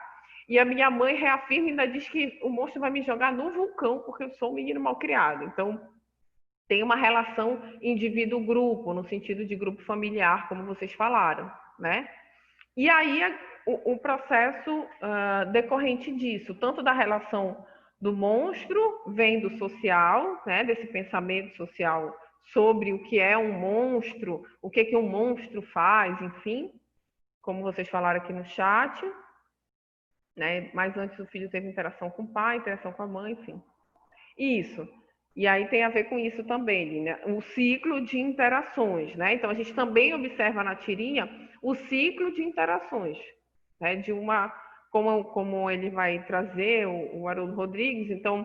Speaker 1: E a minha mãe reafirma e ainda diz que o monstro vai me jogar no vulcão porque eu sou um menino mal criado. Então, tem uma relação indivíduo-grupo, no sentido de grupo familiar, como vocês falaram, né? E aí o processo decorrente disso, tanto da relação do monstro, vem do social, né, desse pensamento social sobre o que é um monstro, o que um monstro faz, enfim, como vocês falaram aqui no chat, né, mas antes o filho teve interação com o pai, interação com a mãe, enfim. Isso. E aí tem a ver com isso também, né? O ciclo de interações, né? Então a gente também observa na tirinha o ciclo de interações, né? De uma, como ele vai trazer o Haroldo Rodrigues, então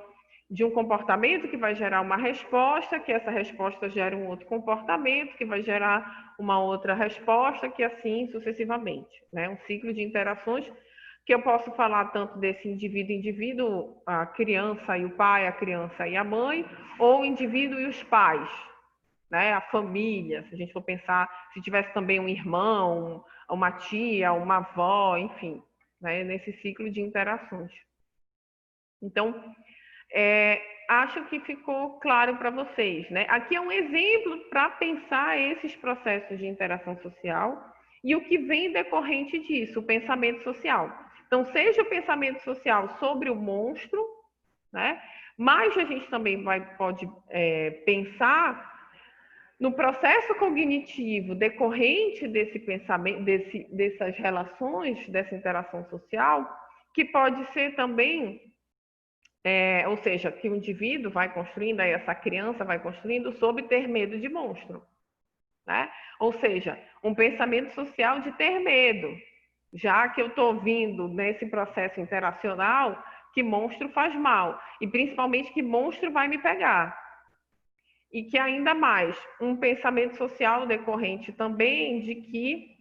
Speaker 1: de um comportamento que vai gerar uma resposta, que essa resposta gera um outro comportamento, que vai gerar uma outra resposta, que assim sucessivamente, né? Um ciclo de interações que eu posso falar tanto desse indivíduo, a criança e o pai, a criança e a mãe, ou o indivíduo e os pais, né? A família, se a gente for pensar, se tivesse também um irmão, uma tia, uma avó, enfim, né? Nesse ciclo de interações. Então, acho que ficou claro para vocês, né? Aqui é um exemplo para pensar esses processos de interação social e o que vem decorrente disso, o pensamento social. Então, seja o pensamento social sobre o monstro, né? Mas a gente também pode pensar no processo cognitivo decorrente desse pensamento, dessas relações, dessa interação social, que pode ser também, ou seja, que o indivíduo vai construindo, aí essa criança vai construindo sob ter medo de monstro, né? Ou seja, um pensamento social de ter medo, já que eu estou vindo nesse processo interacional que monstro faz mal, e principalmente que monstro vai me pegar. E que ainda mais, um pensamento social decorrente também de que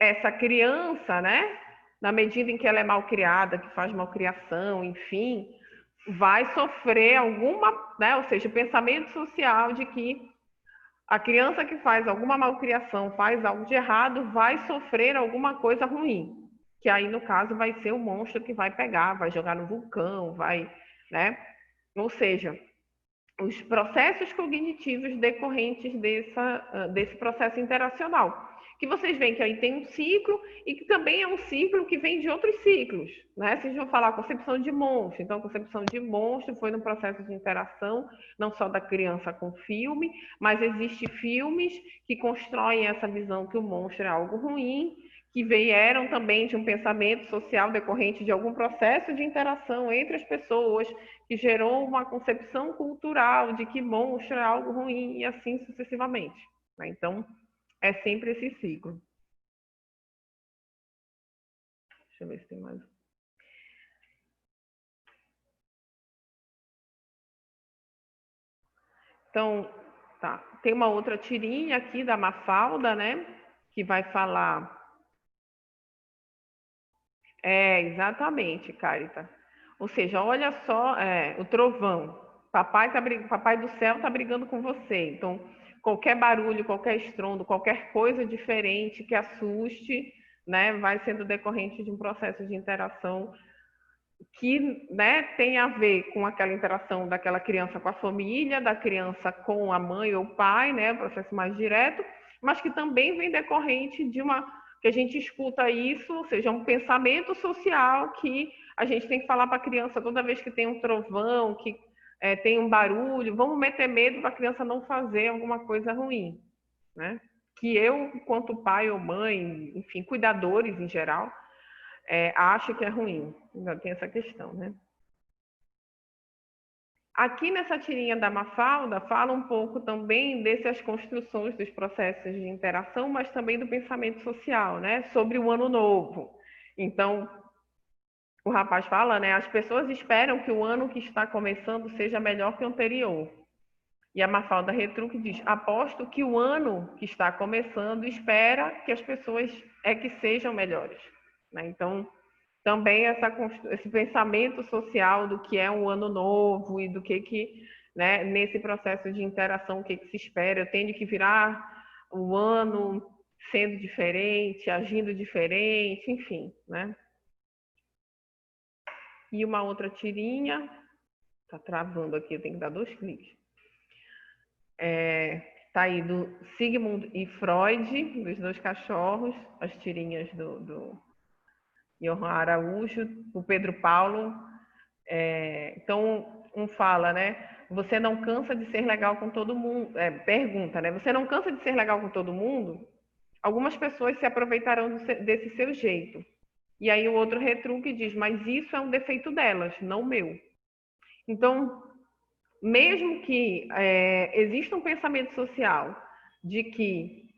Speaker 1: essa criança, né, na medida em que ela é mal criada, que faz malcriação, enfim, vai sofrer alguma, né, ou seja, o pensamento social de que a criança que faz alguma malcriação, faz algo de errado, vai sofrer alguma coisa ruim. Que aí, no caso, vai ser o monstro que vai pegar, vai jogar no vulcão, vai, né? Ou seja, os processos cognitivos decorrentes desse processo interacional. Que vocês veem que aí tem um ciclo e que também é um ciclo que vem de outros ciclos, né? Vocês vão falar concepção de monstro. Então, a concepção de monstro foi no processo de interação, não só da criança com o filme, mas existem filmes que constroem essa visão que o monstro é algo ruim, que vieram também de um pensamento social decorrente de algum processo de interação entre as pessoas, que gerou uma concepção cultural de que monstro é algo ruim e assim sucessivamente. Então, é sempre esse ciclo. Deixa eu ver se tem mais. Então, tá. Tem uma outra tirinha aqui da Mafalda, né? Que vai falar. Exatamente, Carita. Ou seja, olha só, o trovão. Papai do céu está brigando com você. Então, qualquer barulho, qualquer estrondo, qualquer coisa diferente que assuste, né, vai sendo decorrente de um processo de interação que, né, tem a ver com aquela interação daquela criança com a família, da criança com a mãe ou o pai, né, o processo mais direto, mas que também vem decorrente de que a gente escuta isso, ou seja, um pensamento social que a gente tem que falar para a criança toda vez que tem um trovão, que tem um barulho, vamos meter medo para a criança não fazer alguma coisa ruim, né? Que eu, enquanto pai ou mãe, enfim, cuidadores em geral, acho que é ruim. Ainda tem essa questão, né? Aqui nessa tirinha da Mafalda, fala um pouco também dessas construções dos processos de interação, mas também do pensamento social, né? Sobre o ano novo. Então, o rapaz fala, né? As pessoas esperam que o ano que está começando seja melhor que o anterior. E a Mafalda retruca e diz: aposto que o ano que está começando espera que as pessoas que sejam melhores. Né? Então, também esse pensamento social do que é um ano novo e do que né, nesse processo de interação, o que se espera. Eu tenho que virar o ano sendo diferente, agindo diferente, enfim, né? E uma outra tirinha, tá travando aqui, eu tenho que dar 2 cliques. Tá aí do Sigmund e Freud, dos 2 cachorros, as tirinhas do Johan Araújo, o Pedro Paulo. Então, um fala, né? Você não cansa de ser legal com todo mundo. Pergunta, né? Você não cansa de ser legal com todo mundo? Algumas pessoas se aproveitarão desse seu jeito. E aí o outro retruca e diz, mas isso é um defeito delas, não meu. Então, mesmo que exista um pensamento social de que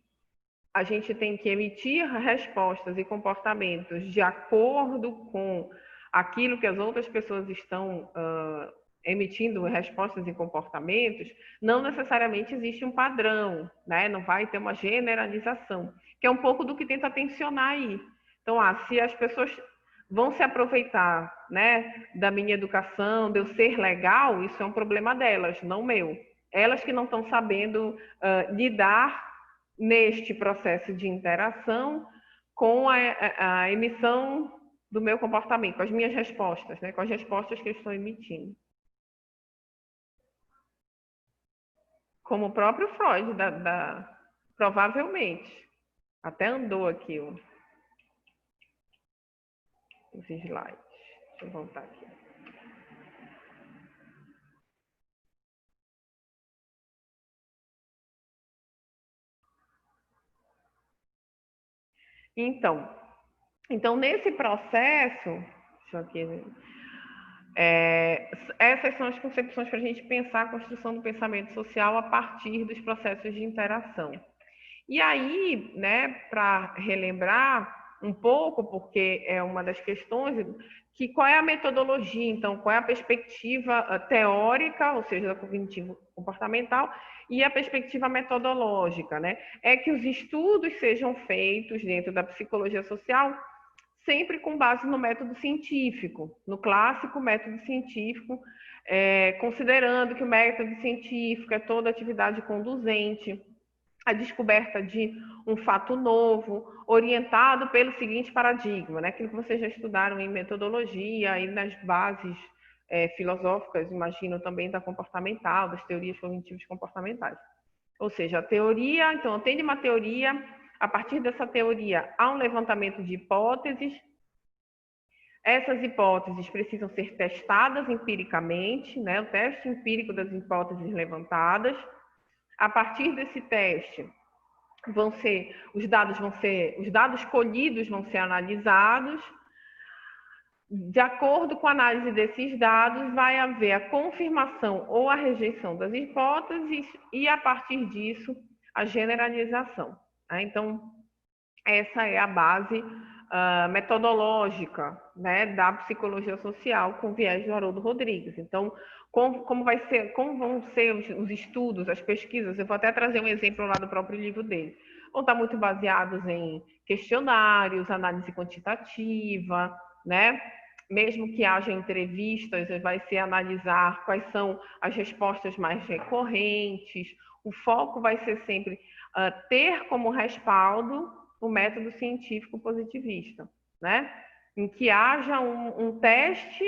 Speaker 1: a gente tem que emitir respostas e comportamentos de acordo com aquilo que as outras pessoas estão emitindo respostas e comportamentos, não necessariamente existe um padrão, né? Não vai ter uma generalização, que é um pouco do que tenta tensionar aí. Então, se as pessoas vão se aproveitar, né, da minha educação, de eu ser legal, isso é um problema delas, não meu. Elas que não estão sabendo lidar neste processo de interação com a emissão do meu comportamento, com as minhas respostas, né? Com as respostas que eu estou emitindo. Como o próprio Freud, provavelmente. Até andou aqui os slides. Deixa eu voltar aqui. Então nesse processo, deixa eu aqui, essas são as concepções para a gente pensar a construção do pensamento social a partir dos processos de interação. E aí, né, para relembrar um pouco, porque é uma das questões, que qual é a metodologia, então, qual é a perspectiva teórica, ou seja, da cognitivo-comportamental, e a perspectiva metodológica, né? É que os estudos sejam feitos dentro da psicologia social sempre com base no método científico, no clássico método científico, considerando que o método científico é toda atividade conduzente, a descoberta de um fato novo, orientado pelo seguinte paradigma, né? Aquilo que vocês já estudaram em metodologia e nas bases filosóficas, imagino também da comportamental, das teorias cognitivas comportamentais. Ou seja, a teoria, então, tem uma teoria, a partir dessa teoria há um levantamento de hipóteses, essas hipóteses precisam ser testadas empiricamente, né? O teste empírico das hipóteses levantadas. A partir desse teste, os dados colhidos vão ser analisados. De acordo com a análise desses dados, vai haver a confirmação ou a rejeição das hipóteses e, a partir disso, a generalização. Então, essa é a base metodológica, né, da psicologia social com viés do Haroldo Rodrigues. Então, como vão ser os estudos, as pesquisas? Eu vou até trazer um exemplo lá do próprio livro dele. Vão estar muito baseados em questionários, análise quantitativa, né? Mesmo que haja entrevistas, vai ser analisar quais são as respostas mais recorrentes. O foco vai ser sempre ter como respaldo o método científico positivista, né? Em que haja um teste,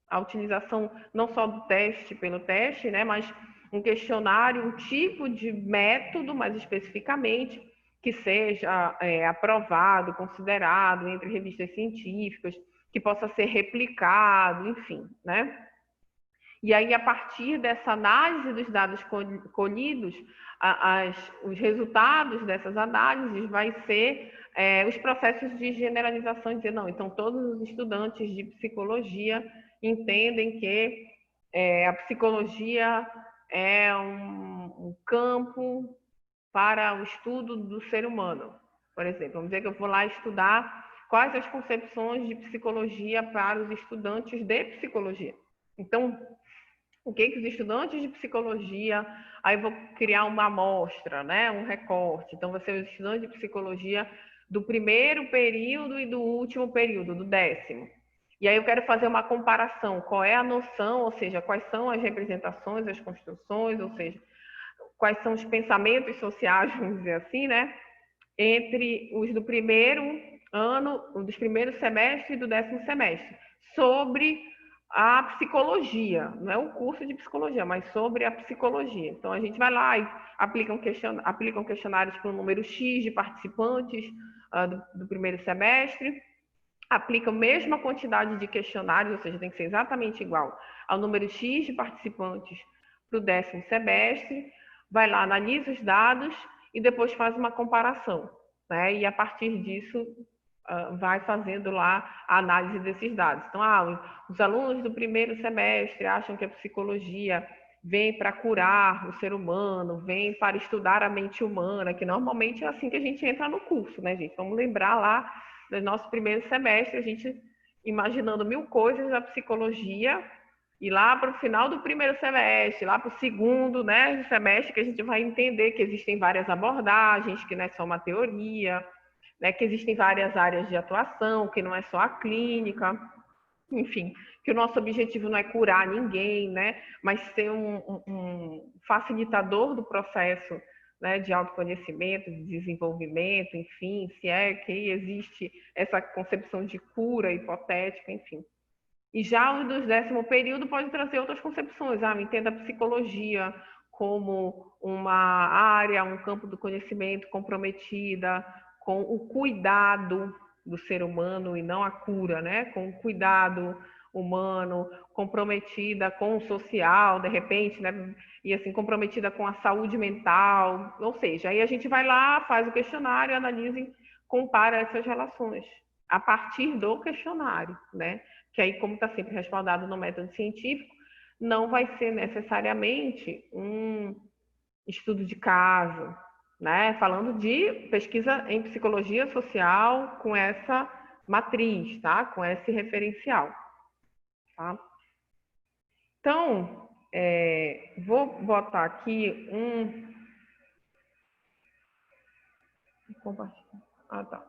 Speaker 1: a utilização não só do teste pelo teste, né? Mas um questionário, um tipo de método, mais especificamente, que seja aprovado, considerado entre revistas científicas, que possa ser replicado, enfim, né? E aí, a partir dessa análise dos dados colhidos, os resultados dessas análises vai ser os processos de generalização, dizer, não, então todos os estudantes de psicologia entendem que a psicologia é um campo para o estudo do ser humano. Por exemplo, vamos dizer que eu vou lá estudar quais as concepções de psicologia para os estudantes de psicologia. Então, o que os estudantes de psicologia, aí vou criar uma amostra, né, um recorte. Então, vai ser os estudantes de psicologia do primeiro período e do último período, do 10º. E aí eu quero fazer uma comparação, qual é a noção, ou seja, quais são as representações, as construções, ou seja, quais são os pensamentos sociais, vamos dizer assim, né, entre os do primeiro ano, dos primeiros semestres e do 10º semestre, sobre a psicologia, não é um curso de psicologia, mas sobre a psicologia. Então, a gente vai lá e aplicam questionários para um número X de participantes do primeiro semestre, aplicam a mesma quantidade de questionários, ou seja, tem que ser exatamente igual ao número X de participantes para o 10º semestre, vai lá, analisa os dados e depois faz uma comparação, né? E a partir disso vai fazendo lá a análise desses dados. Então, os alunos do primeiro semestre acham que a psicologia vem para curar o ser humano, vem para estudar a mente humana, que normalmente é assim que a gente entra no curso, né, gente? Vamos lembrar lá do nosso primeiro semestre, a gente imaginando mil coisas da psicologia, e lá para o final do primeiro semestre, lá para o segundo, né, semestre, que a gente vai entender que existem várias abordagens, que não é só uma teoria, né, que existem várias áreas de atuação, que não é só a clínica, enfim, que o nosso objetivo não é curar ninguém, né, mas ser um facilitador do processo, né, de autoconhecimento, de desenvolvimento, enfim, se é que existe essa concepção de cura hipotética, enfim. E já o dos 10º período pode trazer outras concepções. Entenda a psicologia como uma área, um campo do conhecimento comprometida com o cuidado do ser humano e não a cura, né? Com o cuidado humano, comprometida com o social, de repente, né? E assim, comprometida com a saúde mental. Ou seja, aí a gente vai lá, faz o questionário, analisa e compara essas relações a partir do questionário, né? Que aí, como está sempre respaldado no método científico, não vai ser necessariamente um estudo de caso, né? Falando de pesquisa em psicologia social com essa matriz, tá? Com esse referencial, tá? Então, vou botar aqui um... tá.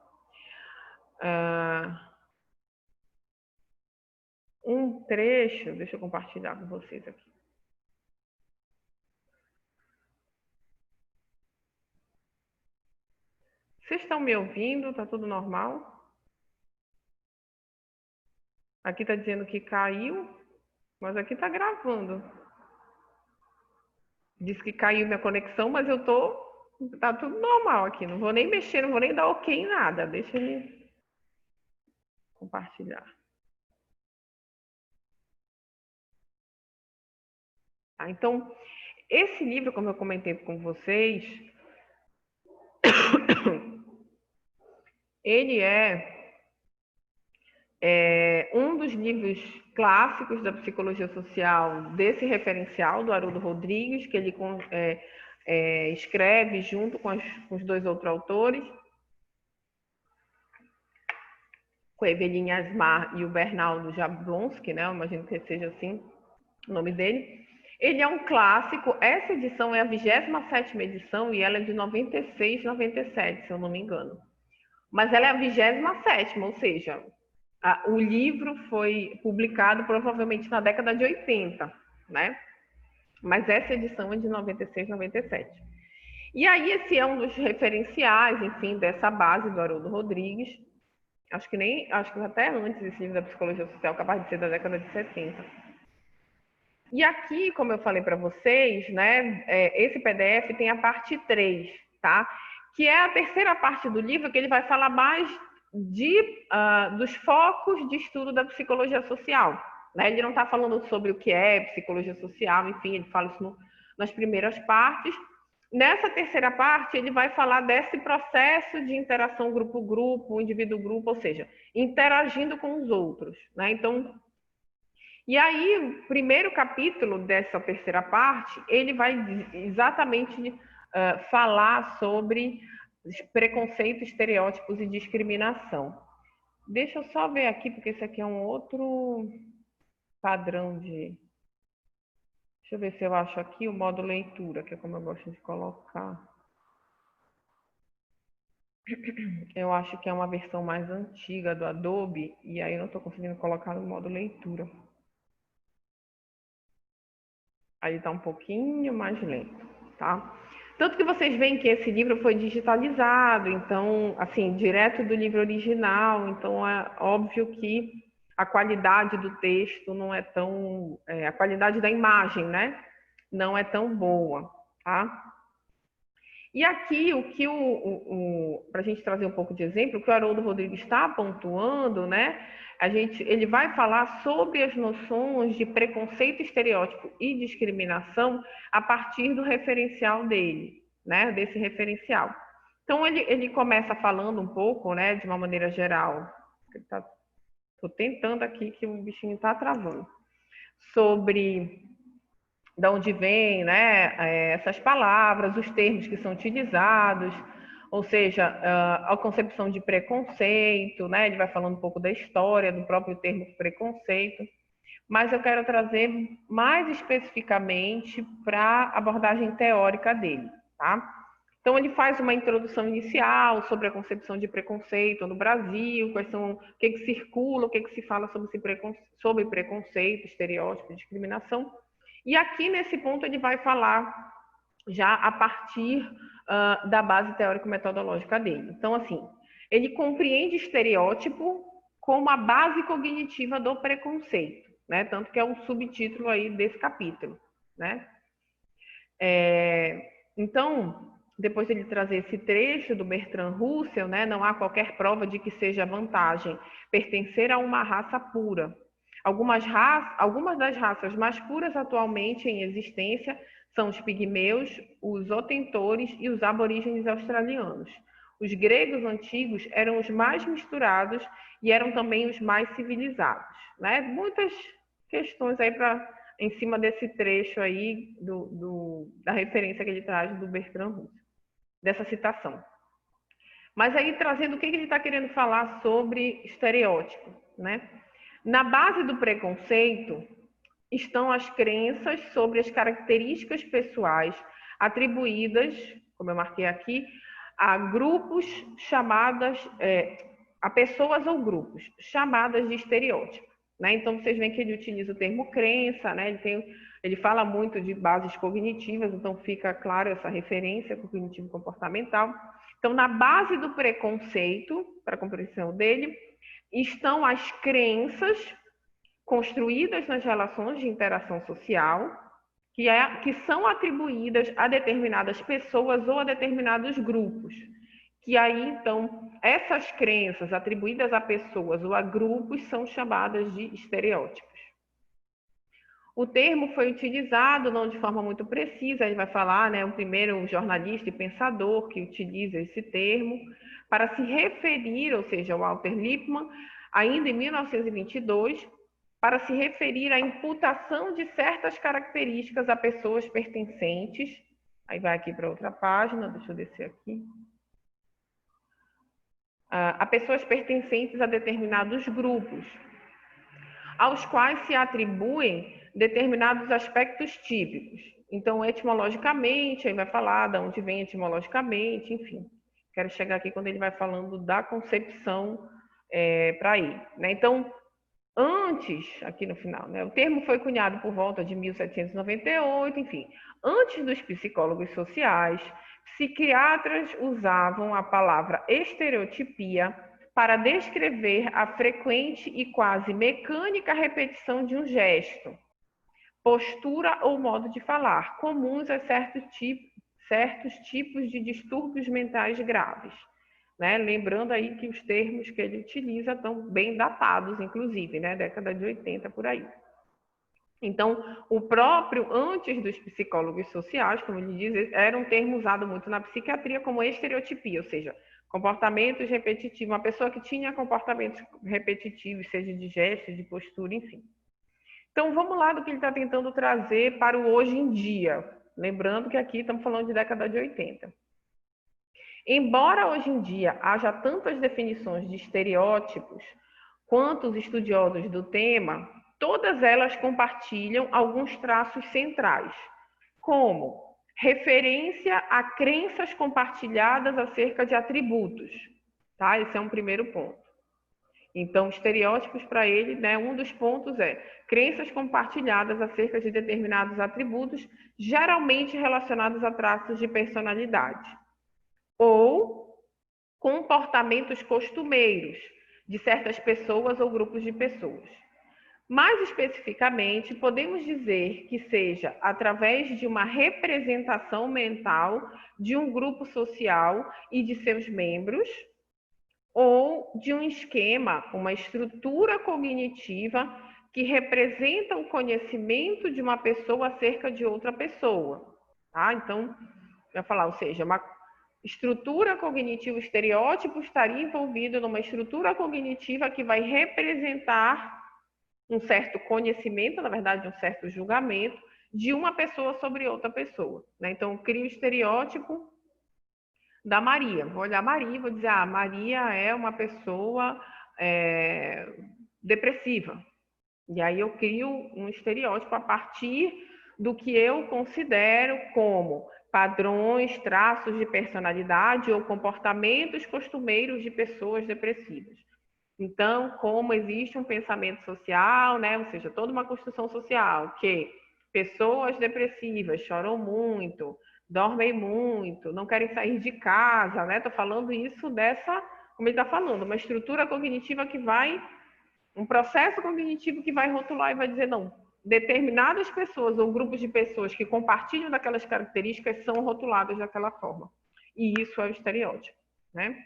Speaker 1: Um trecho, deixa eu compartilhar com vocês aqui. Vocês estão me ouvindo? Tá tudo normal? Aqui tá dizendo que caiu, mas aqui tá gravando. Diz que caiu minha conexão, mas eu tô... Tá tudo normal aqui. Não vou nem mexer, não vou nem dar ok em nada. Deixa eu compartilhar. Tá, então, esse livro, como eu comentei com vocês, ele um dos livros clássicos da psicologia social, desse referencial do Haroldo Rodrigues, que ele escreve junto com os dois outros autores, com a Eveline Asmar e o Bernardo Jablonski, né? Eu imagino que seja assim o nome dele. Ele é um clássico. Essa edição é a 27ª edição e ela é de 96, 97, se eu não me engano. Mas ela é a 27ª, ou seja, o livro foi publicado provavelmente na década de 80, né? Mas essa edição é de 96, 97. E aí esse é um dos referenciais, enfim, dessa base do Haroldo Rodrigues. Acho que até antes esse livro da psicologia social, capaz de ser da década de 70. E aqui, como eu falei para vocês, né, esse PDF tem a parte 3, tá? Que é a terceira parte do livro, que ele vai falar mais dos focos de estudo da psicologia social. Né? Ele não está falando sobre o que é psicologia social, enfim, ele fala isso nas primeiras partes. Nessa terceira parte, ele vai falar desse processo de interação grupo-grupo, indivíduo-grupo, ou seja, interagindo com os outros. Né? Então, e aí, o primeiro capítulo dessa terceira parte, ele vai exatamente falar sobre preconceito, estereótipos e discriminação. Deixa eu só ver aqui, porque esse aqui é um outro padrão de... Deixa eu ver se eu acho aqui o modo leitura, que é como eu gosto de colocar. Eu acho que é uma versão mais antiga do Adobe, e aí eu não estou conseguindo colocar no modo leitura. Aí está um pouquinho mais lento, tá? Tanto que vocês veem que esse livro foi digitalizado, então, assim, direto do livro original, então é óbvio que a qualidade do texto não é tão... a qualidade da imagem, né? Não é tão boa, tá? E aqui, o que para a gente trazer um pouco de exemplo, o que o Haroldo Rodrigues está pontuando, né? Ele vai falar sobre as noções de preconceito, estereótipo e discriminação a partir do referencial dele, né? Desse referencial. Então, ele começa falando um pouco, né, de uma maneira geral. Estou tentando aqui que o bichinho está travando. Sobre de onde vem, né, essas palavras, os termos que são utilizados, ou seja, a concepção de preconceito, né, ele vai falando um pouco da história do próprio termo preconceito, mas eu quero trazer mais especificamente para a abordagem teórica dele, tá? Então, ele faz uma introdução inicial sobre a concepção de preconceito no Brasil, quais são, o que circula, o que se fala sobre preconceito, estereótipo, discriminação. E aqui, nesse ponto, ele vai falar já a partir da base teórico-metodológica dele. Então, assim, ele compreende estereótipo como a base cognitiva do preconceito, né? Tanto que é um subtítulo aí desse capítulo, né? Então, depois de ele trazer esse trecho do Bertrand Russell, né? Não há qualquer prova de que seja vantagem pertencer a uma raça pura. Algumas das raças mais puras atualmente em existência são os pigmeus, os otentores e os aborígenes australianos. Os gregos antigos eram os mais misturados e eram também os mais civilizados. Né? Muitas questões aí em cima desse trecho aí da referência que ele traz do Bertrand Russell, dessa citação. Mas aí trazendo o que ele está querendo falar sobre estereótipo, né? Na base do preconceito estão as crenças sobre as características pessoais atribuídas, como eu marquei aqui, a grupos a pessoas ou grupos chamadas de estereótipo. Né? Então, vocês veem que ele utiliza o termo crença, né? Ele fala muito de bases cognitivas, então fica claro essa referência cognitivo-comportamental. Então, na base do preconceito, para a compreensão dele, estão as crenças construídas nas relações de interação social, que são atribuídas a determinadas pessoas ou a determinados grupos. Que aí, então, essas crenças atribuídas a pessoas ou a grupos são chamadas de estereótipos. O termo foi utilizado não de forma muito precisa, ele vai falar, né, o primeiro jornalista e pensador que utiliza esse termo para se referir, ou seja, o Walter Lippmann, ainda em 1922, para se referir à imputação de certas características a pessoas pertencentes. Aí vai aqui para outra página, deixa eu descer aqui. A pessoas pertencentes a determinados grupos, aos quais se atribuem determinados aspectos típicos. Então, etimologicamente, aí vai falar de onde vem etimologicamente, enfim. Quero chegar aqui quando ele vai falando da concepção para ir, né? Então, antes, aqui no final, né, o termo foi cunhado por volta de 1798, enfim. Antes dos psicólogos sociais, psiquiatras usavam a palavra estereotipia para descrever a frequente e quase mecânica repetição de um gesto, postura ou modo de falar, comuns a certos tipos de distúrbios mentais graves. Né? Lembrando aí que os termos que ele utiliza estão bem datados, inclusive, né? Década de 80, por aí. Então, o próprio, antes dos psicólogos sociais, como ele diz, era um termo usado muito na psiquiatria como estereotipia, ou seja, comportamentos repetitivos, uma pessoa que tinha comportamentos repetitivos, seja de gesto, de postura, enfim. Então, vamos lá do que ele está tentando trazer para o hoje em dia. Lembrando que aqui estamos falando de década de 80. Embora hoje em dia haja tantas definições de estereótipos quanto os estudiosos do tema, todas elas compartilham alguns traços centrais, como referência a crenças compartilhadas acerca de atributos. Tá? Esse é um primeiro ponto. Então, estereótipos para ele, né, um dos pontos é crenças compartilhadas acerca de determinados atributos, geralmente relacionados a traços de personalidade, ou comportamentos costumeiros de certas pessoas ou grupos de pessoas. Mais especificamente, podemos dizer que seja através de uma representação mental de um grupo social e de seus membros, ou de um esquema, uma estrutura cognitiva que representa o conhecimento de uma pessoa acerca de outra pessoa. Tá? Então, vai falar, ou seja, uma estrutura cognitiva, o estereótipo estaria envolvido numa estrutura cognitiva que vai representar um certo conhecimento, na verdade, um certo julgamento de uma pessoa sobre outra pessoa. Né? Então, eu crio o estereótipo da Maria. Vou olhar a Maria e vou dizer, Maria é uma pessoa depressiva. E aí eu crio um estereótipo a partir do que eu considero como padrões, traços de personalidade ou comportamentos costumeiros de pessoas depressivas. Então, como existe um pensamento social, né, ou seja, toda uma construção social, que pessoas depressivas choram muito, dormem muito, não querem sair de casa, né? Estou falando isso dessa, como ele está falando, uma estrutura cognitiva que vai, um processo cognitivo que vai rotular e vai dizer, não, determinadas pessoas ou grupos de pessoas que compartilham daquelas características são rotuladas daquela forma. E isso é o estereótipo, né?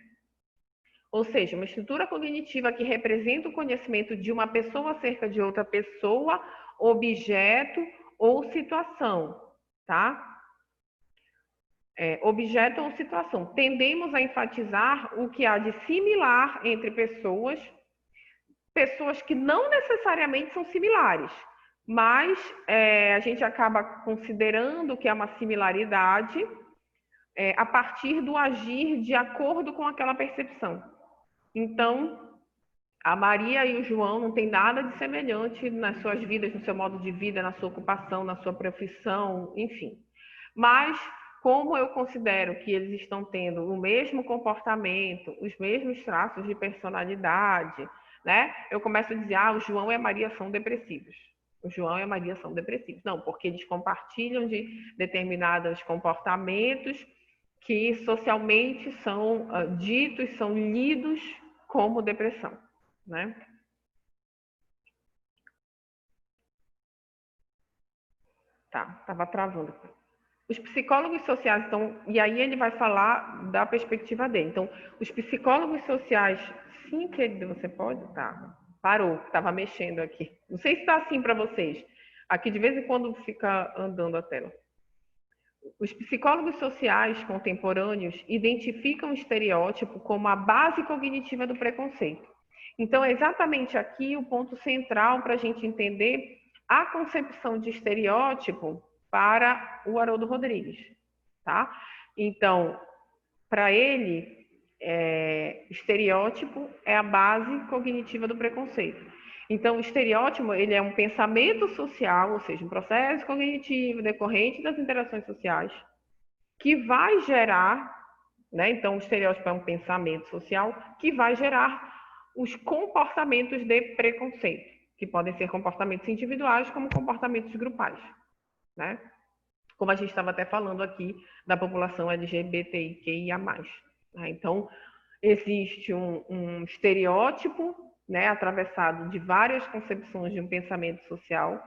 Speaker 1: Ou seja, uma estrutura cognitiva que representa o conhecimento de uma pessoa acerca de outra pessoa, objeto ou situação, tá? Objeto ou situação. Tendemos a enfatizar o que há de similar entre pessoas que não necessariamente são similares, mas a gente acaba considerando que é uma similaridade a partir do agir de acordo com aquela percepção. Então, a Maria e o João não têm nada de semelhante nas suas vidas, no seu modo de vida, na sua ocupação, na sua profissão, enfim. Mas, como eu considero que eles estão tendo o mesmo comportamento, os mesmos traços de personalidade, né? Eu começo a dizer, o João e a Maria são depressivos. O João e a Maria são depressivos. Não, porque eles compartilham de determinados comportamentos que socialmente são ditos, são lidos como depressão, né? Tá, estava travando. Os psicólogos sociais, então, e aí ele vai falar da perspectiva dele. Então, os psicólogos sociais, sim, querido, você pode? Tá, parou, estava mexendo aqui. Não sei se está assim para vocês, Aqui de vez em quando fica andando a tela. Os psicólogos sociais contemporâneos identificam o estereótipo como a base cognitiva do preconceito. Então, é exatamente aqui o ponto central para a gente entender a concepção de estereótipo para o Haroldo Rodrigues, tá? Então, para ele, estereótipo é a base cognitiva do preconceito. Então, o estereótipo ele é um pensamento social, ou seja, um processo cognitivo decorrente das interações sociais, que vai gerar, né? Então, o estereótipo é um pensamento social que vai gerar os comportamentos de preconceito, que podem ser comportamentos individuais como comportamentos grupais, né? Como a gente estava até falando aqui da população LGBTIQIA+. Né? Então, existe um estereótipo, né, atravessado de várias concepções de um pensamento social,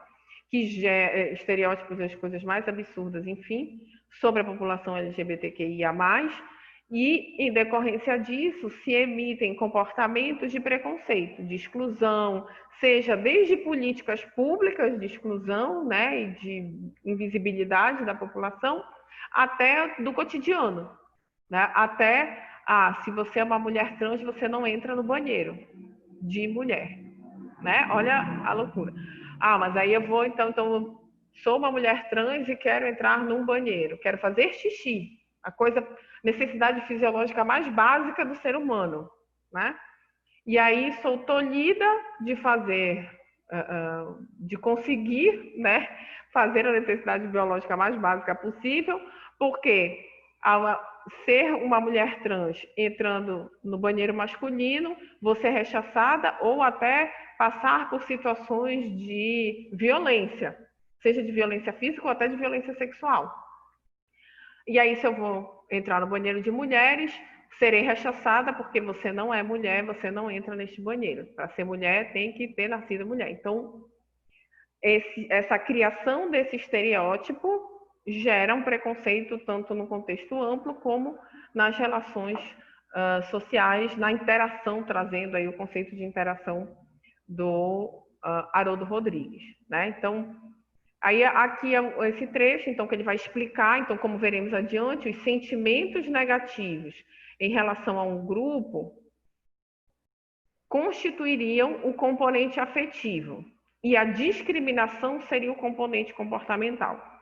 Speaker 1: que gera estereótipos das coisas mais absurdas, enfim, sobre a população LGBTQIA+, e, em decorrência disso, se emitem comportamentos de preconceito, de exclusão, seja desde políticas públicas de exclusão, né, e de invisibilidade da população, até do cotidiano, né, até, se você é uma mulher trans, você não entra no banheiro de mulher, né, olha a loucura. Mas aí eu vou, então sou uma mulher trans e quero entrar num banheiro, quero fazer xixi, a necessidade fisiológica mais básica do ser humano, né? E aí sou tolhida de fazer, de conseguir, né, fazer a necessidade biológica mais básica possível, porque ao ser uma mulher trans entrando no banheiro masculino, vou ser rechaçada ou até passar por situações de violência, seja de violência física ou até de violência sexual. E aí, se eu vou entrar no banheiro de mulheres, serei rechaçada porque você não é mulher, você não entra neste banheiro. Para ser mulher, tem que ter nascido mulher. Então, essa criação desse estereótipo gera um preconceito tanto no contexto amplo como nas relações sociais, na interação, trazendo aí o conceito de interação do Haroldo Rodrigues, né? Então, aí aqui é esse trecho, então, que ele vai explicar, então, como veremos adiante, os sentimentos negativos em relação a um grupo constituiriam o componente afetivo e a discriminação seria o componente comportamental.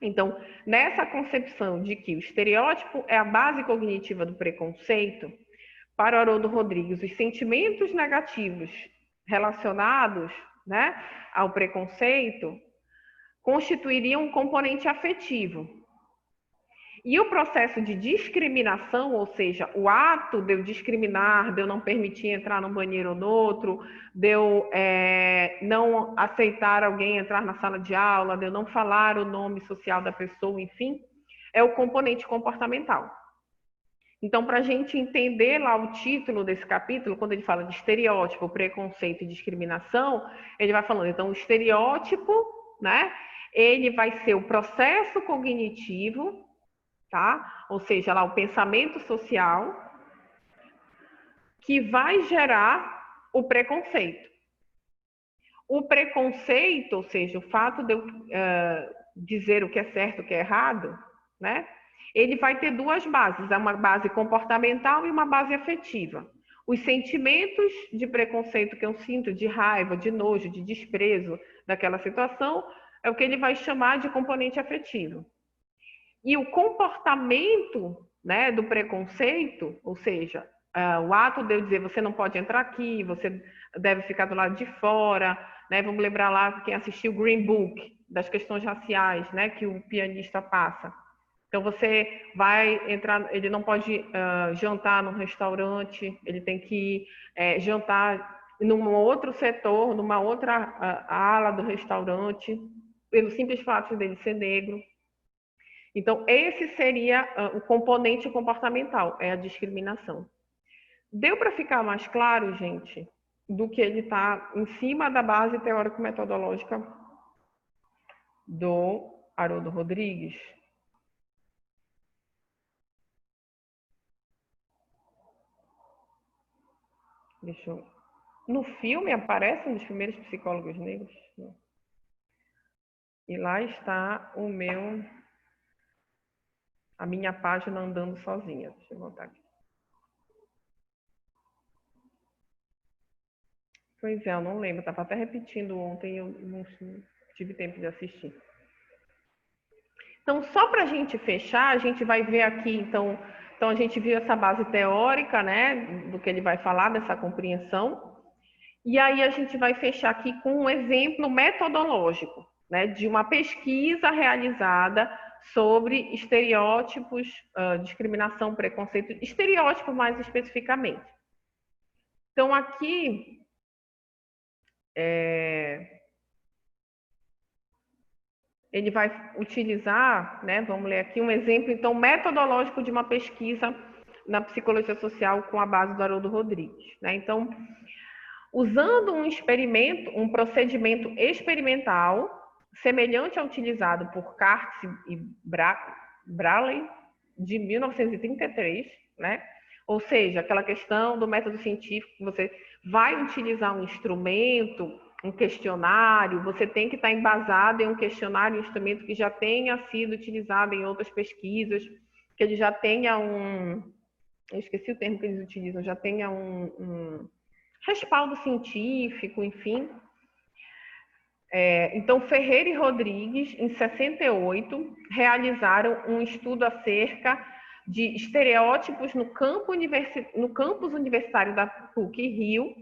Speaker 1: Então, nessa concepção de que o estereótipo é a base cognitiva do preconceito, para Haroldo Rodrigues, os sentimentos negativos relacionados, né, ao preconceito constituiriam um componente afetivo. E o processo de discriminação, ou seja, o ato de eu discriminar, de eu não permitir entrar num banheiro ou no outro, de eu não aceitar alguém entrar na sala de aula, de eu não falar o nome social da pessoa, enfim, é o componente comportamental. Então, para a gente entender lá o título desse capítulo, quando ele fala de estereótipo, preconceito e discriminação, ele vai falando, então, o estereótipo, né, ele vai ser o processo cognitivo, tá? Ou seja, lá o pensamento social que vai gerar o preconceito. O preconceito, ou seja, o fato de eu dizer o que é certo, o que é errado, né? Ele vai ter duas bases, uma base comportamental e uma base afetiva. Os sentimentos de preconceito que eu sinto, de raiva, de nojo, de desprezo daquela situação, é o que ele vai chamar de componente afetivo. E o comportamento, né, do preconceito, ou seja, o ato de eu dizer você não pode entrar aqui, você deve ficar do lado de fora, né? Vamos lembrar lá quem assistiu o Green Book, das questões raciais, né, que o pianista passa. Então você vai entrar, ele não pode jantar num restaurante, ele tem que jantar num outro setor, numa outra ala do restaurante, pelo simples fato dele ser negro. Então, esse seria o componente comportamental, é a discriminação. Deu para ficar mais claro, gente, do que ele está em cima da base teórico-metodológica do Haroldo Rodrigues? Deixa eu... No filme aparece um dos primeiros psicólogos negros? Não. E lá está a minha página andando sozinha. Deixa eu voltar aqui. Pois é, eu não lembro. Estava até repetindo ontem, eu não tive tempo de assistir. Então, só para a gente fechar, a gente vai ver aqui, então a gente viu essa base teórica, né, do que ele vai falar, dessa compreensão. E aí a gente vai fechar aqui com um exemplo metodológico, né, de uma pesquisa realizada sobre estereótipos, discriminação, preconceito, estereótipo mais especificamente. Então, aqui, ele vai utilizar, né, vamos ler aqui um exemplo, então, metodológico de uma pesquisa na psicologia social com a base do Haroldo Rodrigues. Né? Então, usando um procedimento experimental semelhante ao utilizado por Karts e Braley, de 1933, né? Ou seja, aquela questão do método científico, que você vai utilizar um instrumento, um questionário, você tem que estar embasado em um questionário, um instrumento que já tenha sido utilizado em outras pesquisas, que ele já tenha eu esqueci o termo que eles utilizam, já tenha um respaldo científico, enfim. Então, Ferreira e Rodrigues, em 68, realizaram um estudo acerca de estereótipos no campus universitário da PUC-Rio,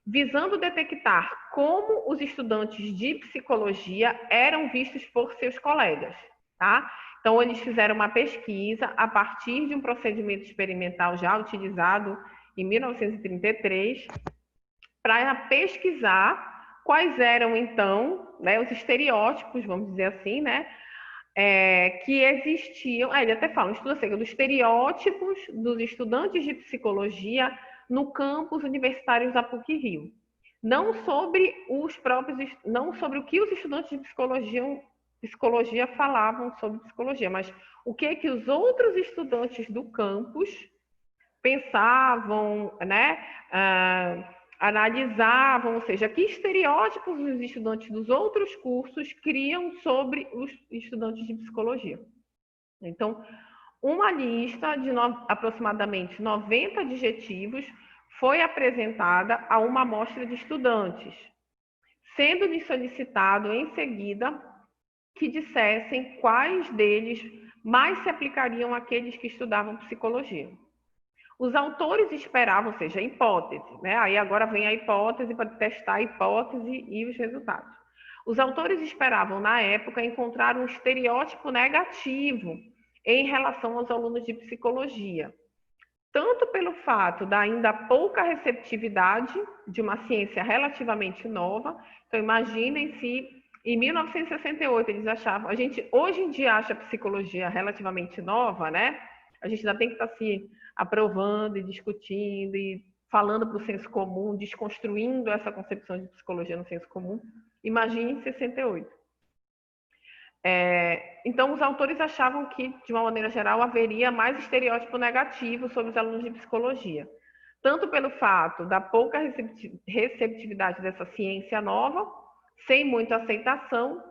Speaker 1: visando detectar como os estudantes de psicologia eram vistos por seus colegas. Tá? Então, eles fizeram uma pesquisa a partir de um procedimento experimental já utilizado em 1933, para pesquisar quais eram, então, né, os estereótipos, vamos dizer assim, né, que existiam. Ele até fala, um estudo acerca dos estereótipos dos estudantes de psicologia no campus universitário da PUC-Rio. Não sobre o que os estudantes de psicologia falavam sobre psicologia, mas o que os outros estudantes do campus pensavam, né, analisavam, ou seja, que estereótipos os estudantes dos outros cursos criam sobre os estudantes de psicologia. Então, uma lista de aproximadamente 90 adjetivos foi apresentada a uma amostra de estudantes, sendo-lhes solicitado em seguida que dissessem quais deles mais se aplicariam àqueles que estudavam psicologia. Os autores esperavam, ou seja, a hipótese, né? Aí agora vem a hipótese para testar a hipótese e os resultados. Os autores esperavam, na época, encontrar um estereótipo negativo em relação aos alunos de psicologia, tanto pelo fato da ainda pouca receptividade de uma ciência relativamente nova. Então, imaginem se em 1968 eles achavam, a gente hoje em dia acha a psicologia relativamente nova, né? A gente ainda tem que estar se aprovando e discutindo e falando para o senso comum, desconstruindo essa concepção de psicologia no senso comum. Imagine em 68. Então, os autores achavam que, de uma maneira geral, haveria mais estereótipo negativo sobre os alunos de psicologia, tanto pelo fato da pouca receptividade dessa ciência nova, sem muita aceitação,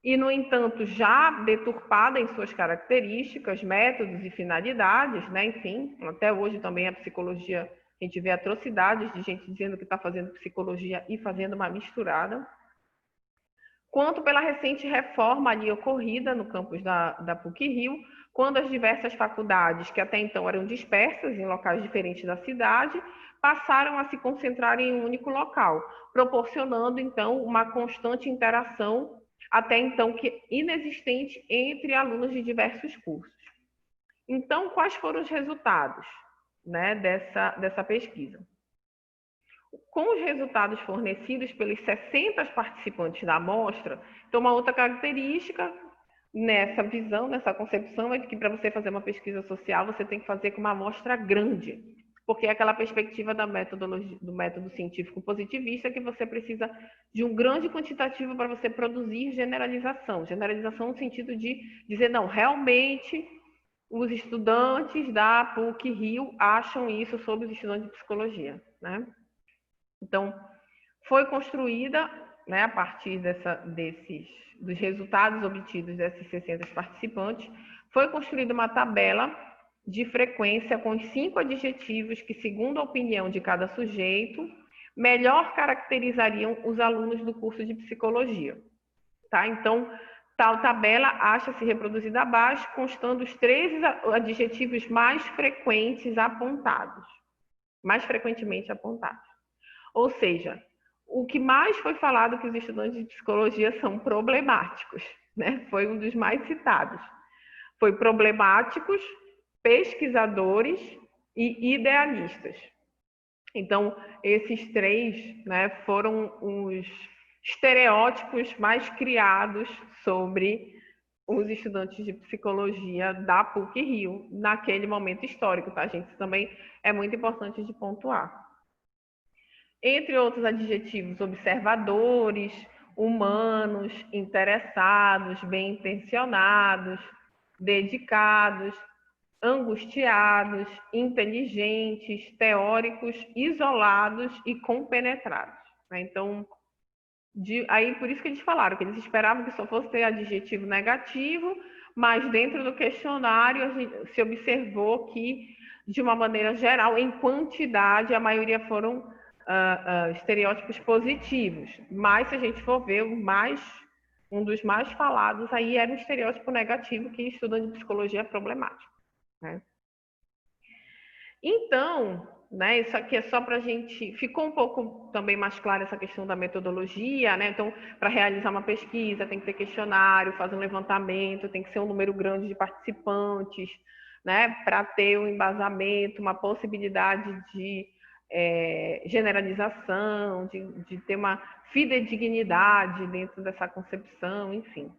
Speaker 1: e, no entanto, já deturpada em suas características, métodos e finalidades, né? Enfim, até hoje também a psicologia, a gente vê atrocidades de gente dizendo que está fazendo psicologia e fazendo uma misturada, quanto pela recente reforma ali ocorrida no campus da PUC-Rio, quando as diversas faculdades, que até então eram dispersas em locais diferentes da cidade, passaram a se concentrar em um único local, proporcionando, então, uma constante interação, até então inexistente, entre alunos de diversos cursos. Então, quais foram os resultados, né, dessa pesquisa? Com os resultados fornecidos pelos 60 participantes da amostra, então uma outra característica nessa visão, nessa concepção, é de que para você fazer uma pesquisa social, você tem que fazer com uma amostra grande, porque é aquela perspectiva da metodologia, do método científico positivista, que você precisa de um grande quantitativo para você produzir generalização. Generalização no sentido de dizer, não, realmente os estudantes da PUC-Rio acham isso sobre os estudantes de psicologia, né? Então, foi construída né, a partir dos resultados obtidos desses 600 participantes, foi construída uma tabela de frequência com os 5 adjetivos que, segundo a opinião de cada sujeito, melhor caracterizariam os alunos do curso de psicologia. Tá? Então, tal tabela acha-se reproduzida abaixo, constando os 13 adjetivos mais frequentemente apontados. Ou seja, o que mais foi falado que os estudantes de psicologia são problemáticos, né? Foi um dos mais citados. Foi problemáticos, pesquisadores e idealistas. Então, esses 3, né, foram os estereótipos mais criados sobre os estudantes de psicologia da PUC-Rio naquele momento histórico, tá, gente? Isso também é muito importante de pontuar. Entre outros adjetivos, observadores, humanos, interessados, bem-intencionados, dedicados, angustiados, inteligentes, teóricos, isolados e compenetrados. Então, aí por isso que eles falaram que eles esperavam que só fosse ter adjetivo negativo, mas dentro do questionário se observou que, de uma maneira geral, em quantidade, a maioria foram estereótipos positivos. Mas se a gente for ver, um dos mais falados aí era um estereótipo negativo que estudante de psicologia é problemático. Né? Então, né, isso aqui é só para a gente... Ficou um pouco também mais clara essa questão da metodologia, né? Então, para realizar uma pesquisa, tem que ter questionário, fazer um levantamento, tem que ser um número grande de participantes, né? Para ter um embasamento, uma possibilidade de generalização, de ter uma fidedignidade dentro dessa concepção, enfim.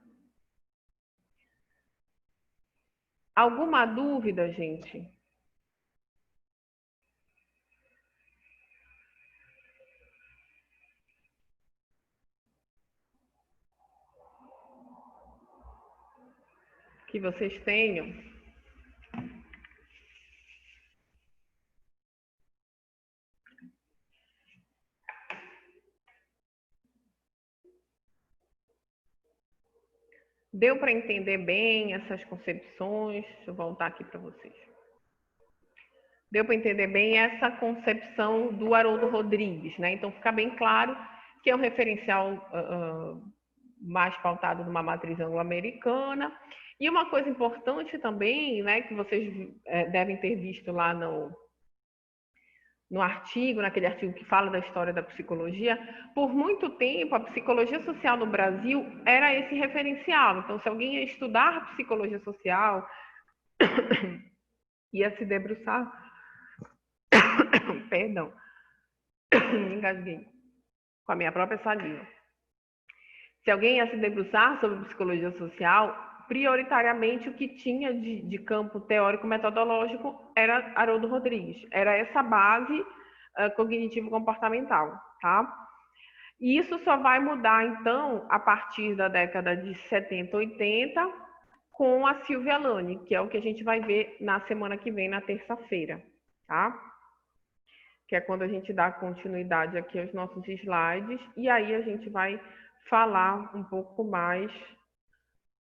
Speaker 1: Alguma dúvida, gente? Que vocês tenham? Deu para entender bem essas concepções? Deixa eu voltar aqui para vocês. Deu para entender bem essa concepção do Haroldo Rodrigues, né? Então fica bem claro que é um referencial mais pautado numa matriz anglo-americana. E uma coisa importante também, né, que vocês devem ter visto lá no artigo, naquele artigo que fala da história da psicologia, por muito tempo a psicologia social no Brasil era esse referencial. Então, se alguém ia estudar psicologia social, ia se debruçar... Perdão, engasguei com a minha própria saliva. Se alguém ia se debruçar sobre psicologia social, prioritariamente o que tinha de campo teórico-metodológico era Haroldo Rodrigues. Era essa base cognitivo-comportamental, tá? E isso só vai mudar, então, a partir da década de 70, 80, com a Silvia Lani, que é o que a gente vai ver na semana que vem, na terça-feira, tá? Que é quando a gente dá continuidade aqui aos nossos slides, e aí a gente vai falar um pouco mais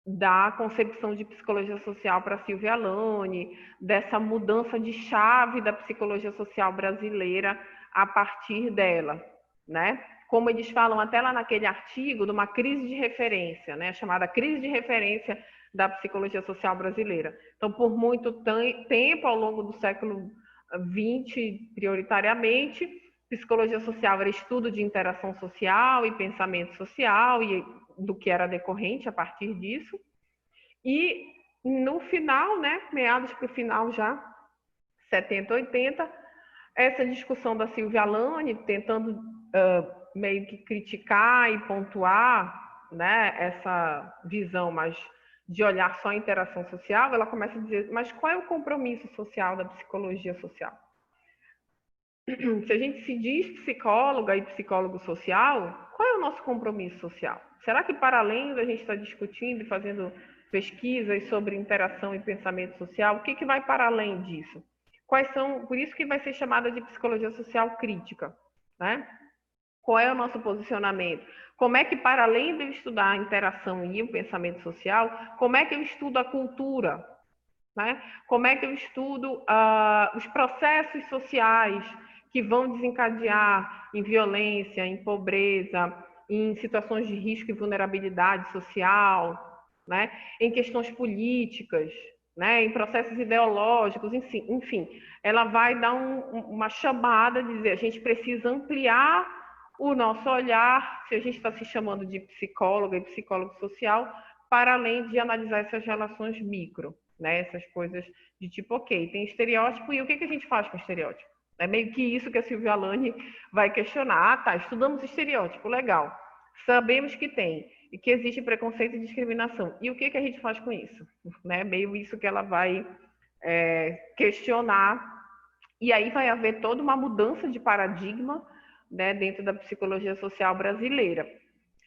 Speaker 1: da concepção de psicologia social para Silvia Lani, dessa mudança de chave da psicologia social brasileira a partir dela, né? Como eles falam até lá naquele artigo, de uma crise de referência, né? Chamada crise de referência da psicologia social brasileira. Então, por muito tempo, ao longo do século XX, prioritariamente, psicologia social era estudo de interação social e pensamento social e do que era decorrente a partir disso. E no final, né, meados para o final já, 70, 80, essa discussão da Silvia Lani, tentando meio que criticar e pontuar, né, essa visão mais de olhar só a interação social, ela começa a dizer, mas qual é o compromisso social da psicologia social? Se a gente se diz psicóloga e psicólogo social, qual é o nosso compromisso social? Será que para além da gente estar discutindo e fazendo pesquisas sobre interação e pensamento social, o que vai para além disso? Quais são, por isso que vai ser chamada de psicologia social crítica, né? Qual é o nosso posicionamento? Como é que, para além de eu estudar a interação e o pensamento social, como é que eu estudo a cultura? Né? Como é que eu estudo os processos sociais que vão desencadear em violência, em pobreza, em situações de risco e vulnerabilidade social, né? Em questões políticas, né? Em processos ideológicos, enfim, ela vai dar uma chamada de dizer a gente precisa ampliar o nosso olhar, se a gente está se chamando de psicóloga e psicólogo social, para além de analisar essas relações micro, né? Essas coisas de tipo, ok, tem estereótipo e o que a gente faz com estereótipo? É meio que isso que a Silvia Alane vai questionar. Ah, tá, estudamos estereótipo, legal. Sabemos que tem e que existe preconceito e discriminação. E o que a gente faz com isso? Né? Meio isso que ela vai questionar. E aí vai haver toda uma mudança de paradigma, né, dentro da psicologia social brasileira.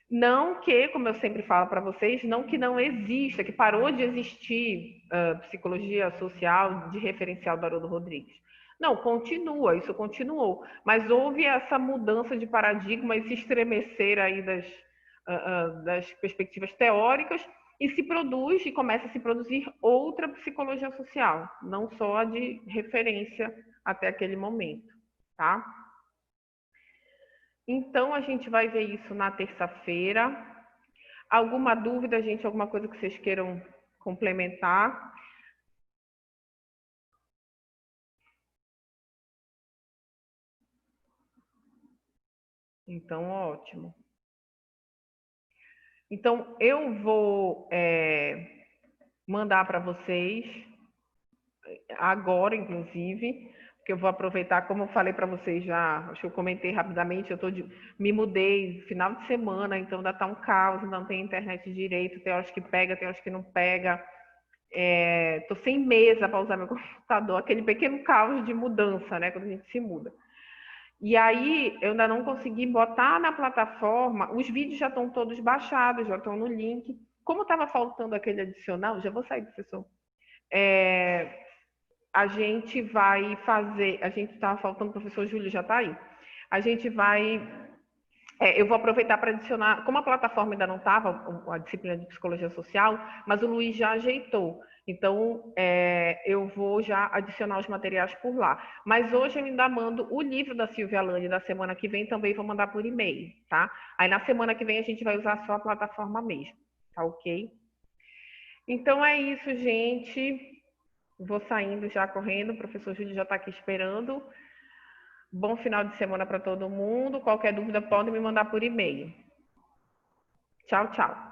Speaker 1: Não que, como eu sempre falo para vocês, não que não exista, que parou de existir psicologia social de referencial do Haroldo Rodrigues. Não, continua, isso continuou. Mas houve essa mudança de paradigma, esse estremecer aí das perspectivas teóricas e se produz e começa a se produzir outra psicologia social, não só a de referência até aquele momento, tá? Então, a gente vai ver isso na terça-feira. Alguma dúvida, gente? Alguma coisa que vocês queiram complementar? Então, ótimo. Então, eu vou mandar para vocês, agora, inclusive, porque eu vou aproveitar, como eu falei para vocês já, acho que eu comentei rapidamente, me mudei final de semana, então ainda está um caos, não tem internet direito, tem horas que pega, tem horas que não pega. Tô sem mesa para usar meu computador, aquele pequeno caos de mudança, né, quando a gente se muda. E aí, eu ainda não consegui botar na plataforma, os vídeos já estão todos baixados, já estão no link. Como estava faltando aquele adicional, já vou sair, professor. A gente vai fazer, a gente estava faltando, o professor Júlio já está aí. A gente vai eu vou aproveitar para adicionar, como a plataforma ainda não estava, a disciplina de psicologia social, mas o Luiz já ajeitou. Então, eu vou já adicionar os materiais por lá. Mas hoje eu ainda mando o livro da Silvia Alane da semana que vem, também vou mandar por e-mail, tá? Aí na semana que vem a gente vai usar só a plataforma mesmo, tá ok? Então é isso, gente. Vou saindo já correndo, o professor Júlio já está aqui esperando. Bom final de semana para todo mundo. Qualquer dúvida pode me mandar por e-mail. Tchau, tchau.